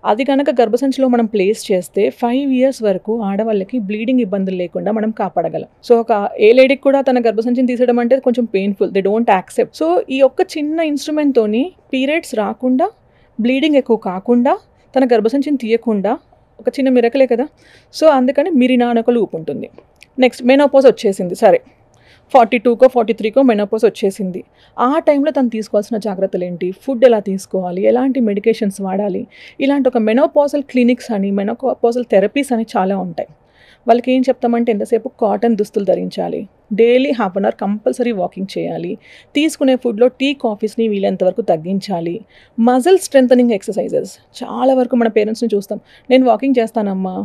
అది కనుక గర్భసంచిలో మనం ప్లేస్ చేస్తే 5 years వరకు ఆడవాళ్ళకి బ్లీడింగ్ ఇబ్బందులు లేకుండా మనం కాపాడగలం. సో ఒక ఏ లేడీకి కూడా తన గర్భసంచిని తీసేయడం అంటే కొంచెం painful, they don't accept. So ఈ ఒక్క చిన్న ఇన్స్ట్రుమెంట్తోని పీరియడ్స్ రాకుండా, బ్లీడింగ్ ఎక్కువ కాకుండా, తన గర్భసంచిని తీయకుండా ఒక చిన్న మిరకలే కదా. సో అందుకని మిరీనా అనే ఒక లూప్ ఉంటుంది. నెక్స్ట్ మెనోపాజ్ వచ్చేసింది, సరే 42కో 43కో మెనోపాజ్ వచ్చేసింది. ఆ టైంలో తను తీసుకోవాల్సిన జాగ్రత్తలు ఏంటి, ఫుడ్ ఎలా తీసుకోవాలి, ఎలాంటి మెడికేషన్స్ వాడాలి, ఇలాంటి ఒక మెనోపాజల్ క్లినిక్స్ అని, మెనోపాజల్ థెరపీస్ అని చాలా ఉంటాయి. వాళ్ళకి ఏం చెప్తామంటే ఎంతసేపు కాటన్ దుస్తులు ధరించాలి, డైలీ 1/2 hour కంపల్సరీ వాకింగ్ చేయాలి, తీసుకునే ఫుడ్లో టీ కాఫీస్ని వీలైనంత వరకు తగ్గించాలి, మజిల్ స్ట్రెంథనింగ్ ఎక్సర్సైజెస్. చాలా వరకు మన పేరెంట్స్ని చూస్తాం, నేను వాకింగ్ చేస్తానమ్మా.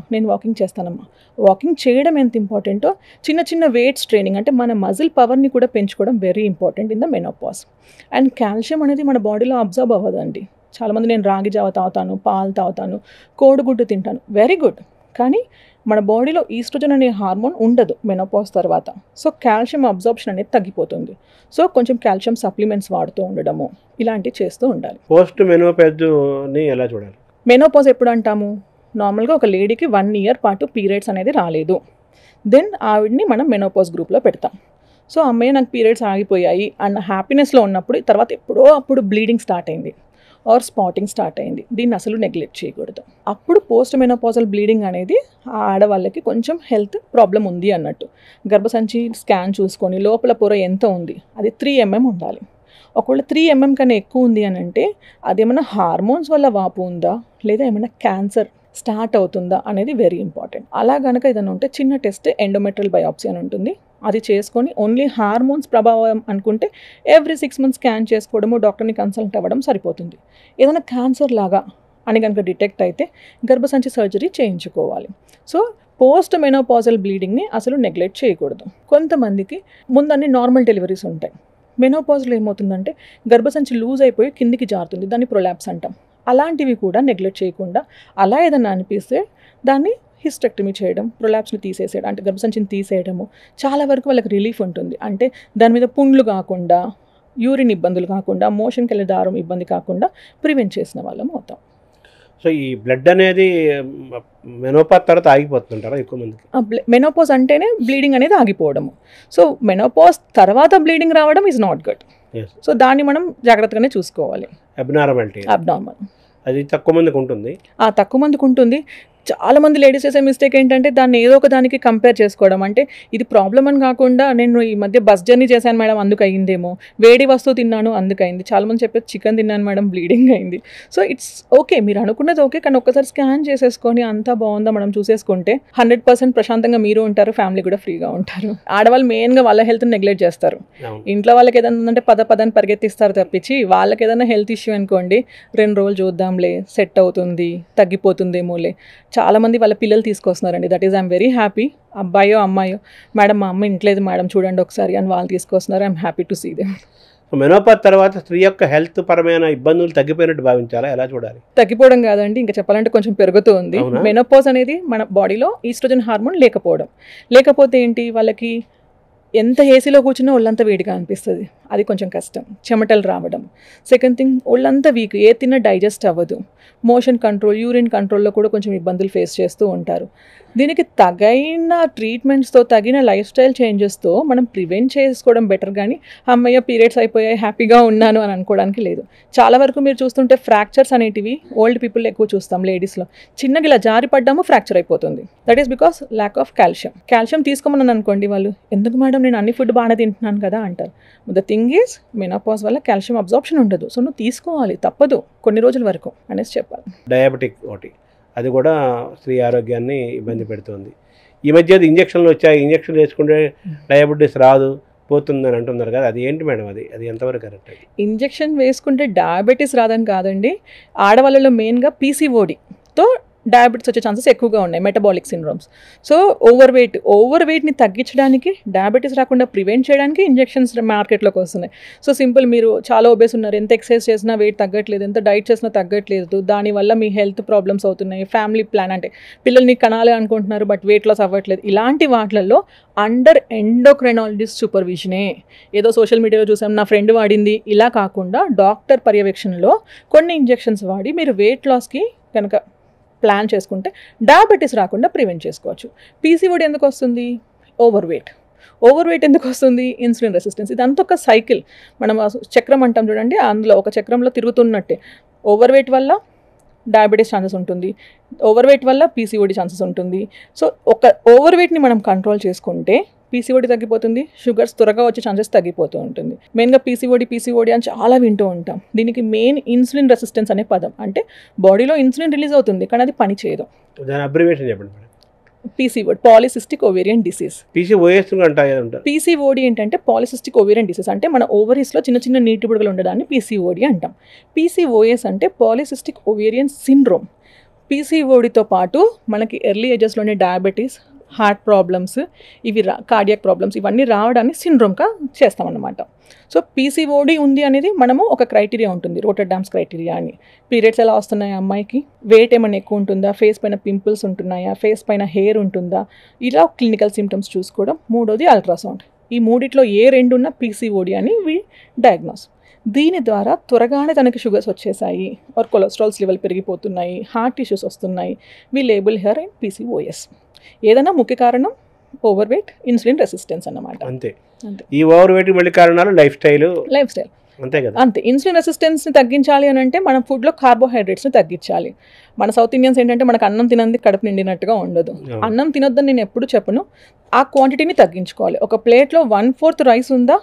వాకింగ్ చేయడం ఎంత ఇంపార్టెంటో చిన్న చిన్న వెయిట్స్ ట్రైనింగ్, అంటే మన మజిల్ పవర్ని కూడా పెంచుకోవడం very important in the menopause. And calcium అనేది మన బాడీలో అబ్జర్వ్ అవ్వదండి. చాలామంది నేను రాగి జావ తాగుతాను, పాలు తాగుతాను, కోడిగుడ్డు తింటాను, వెరీ గుడ్. కానీ మన బాడీలో ఈస్ట్రోజన్ అనే హార్మోన్ ఉండదు మెనోపాజ్ తర్వాత. సో కాల్షియం అబ్జార్ప్షన్ అనేది తగ్గిపోతుంది. సో కొంచెం కాల్షియం సప్లిమెంట్స్ వాడుతూ ఉండడము, ఇలాంటివి చేస్తూ ఉండాలి. పోస్ట్ మెనోపాజ్ని ఎలా చూడాలి? మెనోపాజ్ ఎప్పుడు అంటాము? నార్మల్గా ఒక లేడీకి 1 year పాటు పీరియడ్స్ అనేది రాలేదు, దెన్ ఆవిడ్ని మనం మెనోపాజ్ గ్రూప్లో పెడతాం. సో అమ్మాయి నాకు పీరియడ్స్ ఆగిపోయాయి అన్న హ్యాపీనెస్లో ఉన్నప్పుడు, తర్వాత ఎప్పుడో అప్పుడు బ్లీడింగ్ స్టార్ట్ అయింది, ఆర్ స్పాటింగ్ స్టార్ట్ అయింది, దీన్ని అసలు నెగ్లెక్ట్ చేయకూడదు. అప్పుడు పోస్ట్ మెనోపాజల్ బ్లీడింగ్ అనేది ఆ ఆడవాళ్ళకి కొంచెం హెల్త్ ప్రాబ్లం ఉంది అన్నట్టు. గర్భసంచి స్కాన్ చూసుకొని లోపల పొర ఎంత ఉంది, అది 3 mm ఉండాలి. ఒకవేళ 3 mm కన్నా ఎక్కువ ఉంది అని అంటే అది ఏమైనా హార్మోన్స్ వల్ల వాపు ఉందా లేదా ఏమైనా క్యాన్సర్ స్టార్ట్ అవుతుందా అనేది వెరీ ఇంపార్టెంట్. అలా కనుక ఏదైనా ఉంటే చిన్న టెస్ట్ ఎండోమెట్రియల్ బయాప్సీ అని ఉంటుంది, అది చేసుకొని ఓన్లీ హార్మోన్స్ ప్రభావం అనుకుంటే ఎవ్రీ 6 months స్కాన్ చేసుకోవడము, డాక్టర్ని కన్సల్ట్ అవ్వడం సరిపోతుంది. ఏదైనా క్యాన్సర్ లాగా అని కనుక డిటెక్ట్ అయితే గర్భసంచి సర్జరీ చేయించుకోవాలి. సో పోస్ట్ మెనోపాజల్ బ్లీడింగ్ని అసలు నెగ్లెక్ట్ చేయకూడదు. కొంతమందికి ముందన్ని నార్మల్ డెలివరీస్ ఉంటాయి. మెనోపాజ్లో ఏమవుతుందంటే గర్భసంచి లూజ్ అయిపోయి కిందికి జారుతుంది, దాన్ని ప్రొలాప్స్ అంటాం. అలాంటివి కూడా నెగ్లెక్ట్ చేయకుండా అలా ఏదైనా అనిపిస్తే దాన్ని హిస్టెక్టమీ చేయడం, ప్రొలాప్స్ని తీసేసేయడం, అంటే గర్భసంచిని తీసేయడము చాలా వరకు వాళ్ళకి రిలీఫ్ ఉంటుంది. అంటే దాని మీద పుండ్లు కాకుండా, యూరిన్ ఇబ్బందులు కాకుండా, మోషన్కి వెళ్ళే దారం ఇబ్బంది కాకుండా ప్రివెంట్ చేసిన వాళ్ళం అవుతాం. సో ఈ బ్లడ్ అనేది మెనోపాజ్ తర్వాత ఆగిపోతుంటారా ఎక్కువ మందికి? మెనోపాజ్ అంటేనే బ్లీడింగ్ అనేది ఆగిపోవడము. సో మెనోపాజ్ తర్వాత బ్లీడింగ్ రావడం ఈజ్ నాట్ గుడ్. సో దాన్ని మనం జాగ్రత్తగానే చూసుకోవాలి. అబ్నార్మల్ అది తక్కువ మందికి ఉంటుంది. తక్కువ మందికి ఉంటుంది. చాలామంది లేడీస్ చేసే మిస్టేక్ ఏంటంటే దాన్ని ఏదో ఒక దానికి కంపేర్ చేసుకోవడం. అంటే ఇది ప్రాబ్లం అని కాకుండా నేను ఈ మధ్య బస్ జర్నీ చేశాను మేడం అందుకు అయిందేమో, వేడి వస్తువు తిన్నాను అందుకు అయింది, చాలామంది చెప్పేది చికెన్ తిన్నాను మేడం బ్లీడింగ్ అయింది. సో ఇట్స్ ఓకే, మీరు అనుకున్నది ఓకే, కానీ ఒక్కసారి స్కాన్ చేసేసుకొని అంతా బాగుందా మనం చూసేసుకుంటే 100% ప్రశాంతంగా మీరు ఉంటారు, ఫ్యామిలీ కూడా ఫ్రీగా ఉంటారు. ఆడవాళ్ళు మెయిన్గా వాళ్ళ హెల్త్ని నెగ్లెక్ట్ చేస్తారు. ఇంట్లో వాళ్ళకి ఏదైనా ఉందంటే పదని పరిగెత్తిస్తారు తప్పించి, వాళ్ళకి ఏదైనా హెల్త్ ఇష్యూ అనుకోండి 2 రోజులు చూద్దాంలే సెట్ అవుతుంది తగ్గిపోతుందేమోలే. చాలామంది వాళ్ళ పిల్లలు తీసుకొస్తున్నారండి. That is I'm very happy. అబ్బాయో అమ్మాయో, మేడం మా అమ్మ ఇంట్లేదు మేడం చూడండి ఒకసారి అని వాళ్ళు తీసుకొస్తున్నారు. I'm happy to see them. Menopause తర్వాత స్త్రీ యొక్క హెల్త్ పరమైన ఇబ్బందులు తగ్గిపోయినట్టు భావించాలా, ఎలా చూడాలి? తగ్గిపోవడం కాదండి, ఇంకా చెప్పాలంటే కొంచెం పెరుగుతూ ఉంది. మెనోపాజ్ అనేది మన బాడీలో ఈస్ట్రోజన్ హార్మోన్ లేకపోతే ఏంటి, వాళ్ళకి ఎంత ఏసీలో కూర్చున్నా ఒళ్ళంతా వేడిగా అనిపిస్తుంది, అది కొంచెం కష్టం. చెమటలు రావడం. సెకండ్ థింగ్, ఒళ్ళంతా వీక్, ఏ తిన్నా డైజెస్ట్ అవ్వదు. మోషన్ కంట్రోల్, యూరిన్ కంట్రోల్లో కూడా కొంచెం ఇబ్బందులు ఫేస్ చేస్తూ ఉంటారు. దీనికి తగిన ట్రీట్మెంట్స్తో, తగిన లైఫ్ స్టైల్ చేంజెస్తో మనం ప్రివెంట్ చేసుకోవడం బెటర్. కానీ అమ్మయ్య పీరియడ్స్ అయిపోయాయి హ్యాపీగా ఉన్నాను అని అనుకోవడానికి లేదు. చాలా వరకు మీరు చూస్తుంటే ఫ్రాక్చర్స్ అనేటివి ఓల్డ్ పీపుల్ ఎక్కువ చూస్తాం. లేడీస్లో చిన్నగా ఇలా జారి పడ్డాము ఫ్రాక్చర్ అయిపోతుంది. That is because lack of calcium తీసుకోమని అనుకోండి, వాళ్ళు ఎందుకు మేడం నేను అన్ని ఫుడ్ బాగానే తింటున్నాను కదా అంటారు. ద థింగ్ ఈజ్ మెనోపాజ్ వల్ల కాల్షియం అబ్జార్ప్షన్ ఉండదు. సో నువ్వు తీసుకోవాలి, తప్పదు కొన్ని రోజుల వరకు అనేసి చెప్పాలి. డయాబెటిక్ ఒకటి, అది కూడా స్త్రీ ఆరోగ్యాన్ని ఇబ్బంది పెడుతుంది. ఈ మధ్య ఇంజక్షన్లు వచ్చాయి, ఇంజక్షన్ వేసుకుంటే డయాబెటీస్ రాదు పోతుందని అంటున్నారు కదా, అది ఏంటి మేడం? అది ఎంతవరకు కరెక్ట్? ఇంజక్షన్ వేసుకుంటే డయాబెటీస్ రాదని కాదండి, ఆడవాళ్ళలో మెయిన్గా పీసీఓడితో డయాబెటీస్ వచ్చే ఛాన్సెస్ ఎక్కువగా ఉన్నాయి, మెటబాలిక్ సిండ్రోమ్స్. సో ఓవర్ వెయిట్ని తగ్గించడానికి, డయాబెటీస్ రాకుండా ప్రివెంట్ చేయడానికి ఇంజెక్షన్స్ మార్కెట్లోకి వస్తున్నాయి. సో సింపుల్, మీరు చాలా ఒబేస్ ఉన్నారు, ఎంత ఎక్సర్సైజ్ చేసినా వెయిట్ తగ్గట్లేదు, ఎంత డైట్ చేసినా తగ్గట్లేదు, దానివల్ల మీ హెల్త్ ప్రాబ్లమ్స్ అవుతున్నాయి, ఫ్యామిలీ ప్లాన్ అంటే పిల్లల్ని కనాలి అనుకుంటున్నారు బట్ వెయిట్ లాస్ అవ్వట్లేదు, ఇలాంటి వాటిల్లో అండర్ ఎండోక్రైనాలజిస్ట్ సూపర్విజనే. ఏదో సోషల్ మీడియాలో చూసాం నా ఫ్రెండ్ వాడింది ఇలా కాకుండా డాక్టర్ పర్యవేక్షణలో కొన్ని ఇంజెక్షన్స్ వాడి మీరు వెయిట్ లాస్కి కనుక ప్లాన్ చేసుకుంటే డయాబెటీస్ రాకుండా ప్రివెంట్ చేసుకోవచ్చు. పీసీఓడి ఎందుకు వస్తుంది? ఓవర్ వెయిట్ ఎందుకు వస్తుంది? Insulin resistance. ఇదంతా ఒక సైకిల్. మనం చక్రం అంటాం చూడండి, అందులో ఒక చక్రంలో తిరుగుతున్నట్టే ఓవర్ వెయిట్ వల్ల డయాబెటీస్ ఛాన్సెస్ ఉంటుంది, ఓవర్ వెయిట్ వల్ల పీసీఓడి ఛాన్సెస్ ఉంటుంది. సో ఒక ఓవర్ వెయిట్ని మనం కంట్రోల్ చేసుకుంటే పీసీఓడి తగ్గిపోతుంది, షుగర్స్ త్వరగా వచ్చే ఛాన్సెస్ తగ్గిపోతూ ఉంటుంది. మెయిన్గా పీసీఓడి అని చాలా వింటూ ఉంటాం. దీనికి మెయిన్ ఇన్సులిన్ రెసిస్టెన్స్ అనే పదం. అంటే బాడీలో ఇన్సులిన్ రిలీజ్ అవుతుంది కానీ అది పని చేయదు. అబ్రివేషన్ చెప్పండి. PCOD polycystic ovarian disease. PCOD ఏంటంటే పాలిసిస్టిక్ ఓవేరియన్ డిసీజ్, అంటే మన ఓవరీస్లో చిన్న చిన్న నీటి బుడగలు ఉండడాన్ని పీసీఓడి అంటాం. పీసీఓఎస్ అంటే పాలిసిస్టిక్ ఓవేరియన్ సిండ్రోమ్. పీసీఓడితో పాటు మనకి ఎర్లీ ఏజెస్లోనే డయాబెటీస్, హార్ట్ ప్రాబ్లమ్స్, ఇవి కార్డియాక్ ప్రాబ్లమ్స్, ఇవన్నీ రావడాన్ని సిండ్రోమ్గా చేస్తామన్నమాట. సో పీసీఓడి ఉంది అనేది మనము ఒక క్రైటీరియా ఉంటుంది, రోటర్డామ్స్ క్రైటీరియా అని. పీరియడ్స్ ఎలా వస్తున్నాయి అమ్మాయికి, వెయిట్ ఏమైనా ఎక్కువ ఉంటుందా, ఫేస్ పైన పింపుల్స్ ఉంటున్నాయా, ఫేస్ పైన హెయిర్ ఉంటుందా, ఇలా క్లినికల్ సిమ్టమ్స్ చూసుకోవడం. మూడోది అల్ట్రాసౌండ్. ఈ మూడిట్లో ఏ 2 ఉన్నా పీసీఓడి అని డయాగ్నోస్. దీని ద్వారా త్వరగానే తనకి షుగర్స్ వచ్చేసాయి, ఆర్ కొలెస్ట్రాల్స్ లెవెల్ పెరిగిపోతున్నాయి, హార్ట్ ఇష్యూస్ వస్తున్నాయి, వి లేబుల్ హియర్ అండ్ పీసీఓఎస్. ఏదైనా ముఖ్య కారణం ఓవర్ వెయిట్, ఇన్సులిన్ రెసిస్టెన్స్ అన్నమాట. అంతే. ఈ ఓవర్ వెయిట్ మళ్ళీ కారణాలు లైఫ్ స్టైల్. అంతే కదా. అంతే. ఇన్సులిన్ రెసిస్టెన్స్ని తగ్గించాలి అని అంటే మనం ఫుడ్లో కార్బోహైడ్రేట్స్ని తగ్గించాలి. మన సౌత్ ఇండియన్స్ ఏంటంటే మనకు అన్నం తినంది కడుపు నిండినట్టుగా ఉండదు. అన్నం తినొద్దని నేను ఎప్పుడు చెప్పను. ఆ క్వాంటిటీని తగ్గించుకోవాలి. ఒక ప్లేట్లో 1/4 రైస్ ఉందా,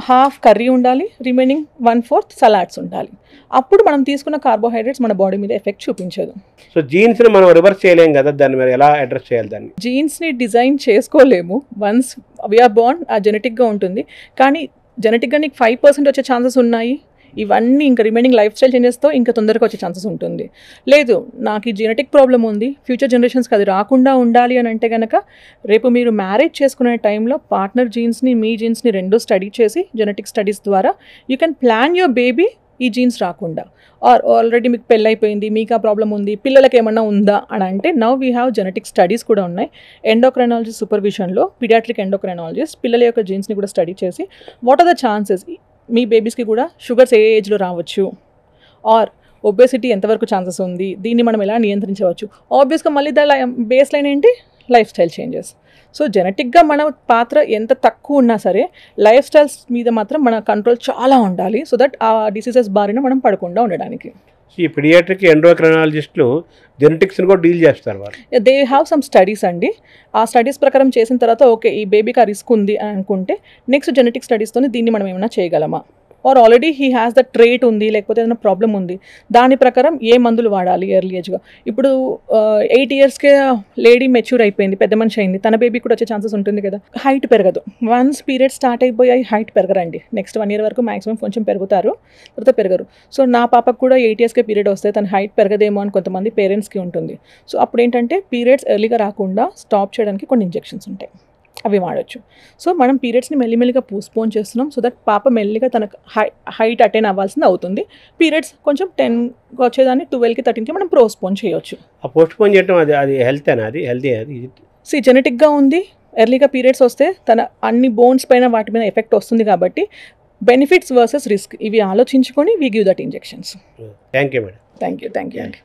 హాఫ్ కర్రీ ఉండాలి, రిమైనింగ్ 1/4 సలాడ్స్ ఉండాలి. అప్పుడు మనం తీసుకున్న కార్బోహైడ్రేట్స్ మన బాడీ మీద ఎఫెక్ట్ చూపించదు. సో జీన్స్ని మనం రివర్స్ చేయలేం కదా, దాన్ని మరి ఎలా అడ్రస్ చేయాలి దాన్ని? జీన్స్ని డిజైన్ చేసుకోలేము. వన్స్ వీఆర్ బోర్న్ ఆ జెనెటిక్గా ఉంటుంది. కానీ జెనెటిక్గా నీకు 5% వచ్చే ఛాన్సెస్ ఉన్నాయి. ఇవన్నీ ఇంకా రిమైనింగ్ లైఫ్ స్టైల్ చేంజెస్తో ఇంకా తొందరగా వచ్చే ఛాన్సెస్ ఉంటుంది. లేదు నాకు ఈ జెనెటిక్ ప్రాబ్లం ఉంది, ఫ్యూచర్ జనరేషన్స్కి అది రాకుండా ఉండాలి అని అంటే కనుక రేపు మీరు మ్యారేజ్ చేసుకునే టైంలో పార్ట్నర్ జీన్స్ని మీ జీన్స్ని రెండు స్టడీ చేసి జెనెటిక్ స్టడీస్ ద్వారా you can plan your baby ఈ జీన్స్ రాకుండా. ఆర్ ఆల్రెడీ మీకు పెళ్ళైపోయింది, మీకు ఆ ప్రాబ్లం ఉంది, పిల్లలకి ఏమన్నా ఉందా అని అంటే now we have genetic studies కూడా ఉన్నాయి. ఎండోక్రైనాలజిస్ట్ సూపర్విజన్లో పీడియాట్రిక్ ఎండోక్రైనాలజిస్ట్ పిల్లల యొక్క జీన్స్ని కూడా స్టడీ చేసి వాట్ ఆర్ ద ఛాన్సెస్ మీ బేబీస్కి కూడా షుగర్స్ ఏ ఏజ్లో రావచ్చు, ఆర్ ఒబేసిటీ ఎంతవరకు ఛాన్సెస్ ఉంది, దీన్ని మనం ఎలా నియంత్రించవచ్చు. ఆబ్వియస్గా మళ్ళీ బేస్ లైన్ ఏంటి, లైఫ్ స్టైల్ చేంజెస్. సో జెనెటిక్గా మన పాత్ర ఎంత తక్కువ ఉన్నా సరే లైఫ్ స్టైల్స్ మీద మాత్రం మన కంట్రోల్ చాలా ఉండాలి. సో దట్ ఆ డిసీజెస్ బారిన మనం పడకుండా ఉండడానికి. ఈ పీడియాట్రిక్ ఎండోక్రైనాలజిస్టులు జెనెటిక్స్ని కూడా డీల్ చేస్తారు వాళ్ళు. దే హ్యావ్ సమ్ స్టడీస్ అండి. ఆ స్టడీస్ ప్రకారం చేసిన తర్వాత ఓకే ఈ బేబీకి ఆ రిస్క్ ఉంది అని అనుకుంటే నెక్స్ట్ జెనెటిక్ స్టడీస్తోనే దీన్ని మనం ఏమైనా చేయగలమా, or already he has the trait ఉంది లేకపోతే ఏదైనా ప్రాబ్లం ఉంది దాని ప్రకారం ఏ మందులు వాడాలి ఎర్లీ ఏజ్గా. ఇప్పుడు 8 yearsకే లేడీ మెచ్యూర్ అయిపోయింది, పెద్ద మనిషి అయింది, తన బేబీ కూడా వచ్చే ఛాన్సెస్ ఉంటుంది కదా. హైట్ పెరగదు. వన్స్ పీరియడ్ స్టార్ట్ అయిపోయి హైట్ పెరగరండి. నెక్స్ట్ 1 year వరకు మాక్సిమం కొంచెం పెరుగుతారు, తర్వాత పెరగరు. సో నా పాపకు కూడా 8 yearsకే పీరియడ్ వస్తే తన హైట్ పెరగదేమో అని కొంతమంది పేరెంట్స్కి ఉంటుంది. సో అప్పుడు ఏంటంటే పీరియడ్స్ ఎర్లీగా రాకుండా స్టాప్ చేయడానికి కొన్ని ఇంజెక్షన్స్ ఉంటాయి, అవి వాడచ్చు. సో మనం పీరియడ్స్ని మెల్లిమెల్లిగా పోస్ట్పోన్ చేస్తున్నాం. సో దట్ పాప మెల్లిగా తనకు హైట్ అటైన్ అవ్వాల్సింది అవుతుంది. పీరియడ్స్ కొంచెం 10కి వచ్చేదాన్ని 12కి 13కి మనం పోస్ట్పోన్ చేయొచ్చు. ఆ పోస్ట్పోన్ చేయడం అది హెల్త్ అని, అది హెల్తీ అది జెనెటిక్గా ఉంది. ఎర్లీగా పీరియడ్స్ వస్తే తన అన్ని బోన్స్ పైన వాటి మీద ఎఫెక్ట్ వస్తుంది కాబట్టి బెనిఫిట్స్ వర్సెస్ రిస్క్ ఇవి ఆలోచించుకొని we give that injections. Thank you madam. Thank you అండి.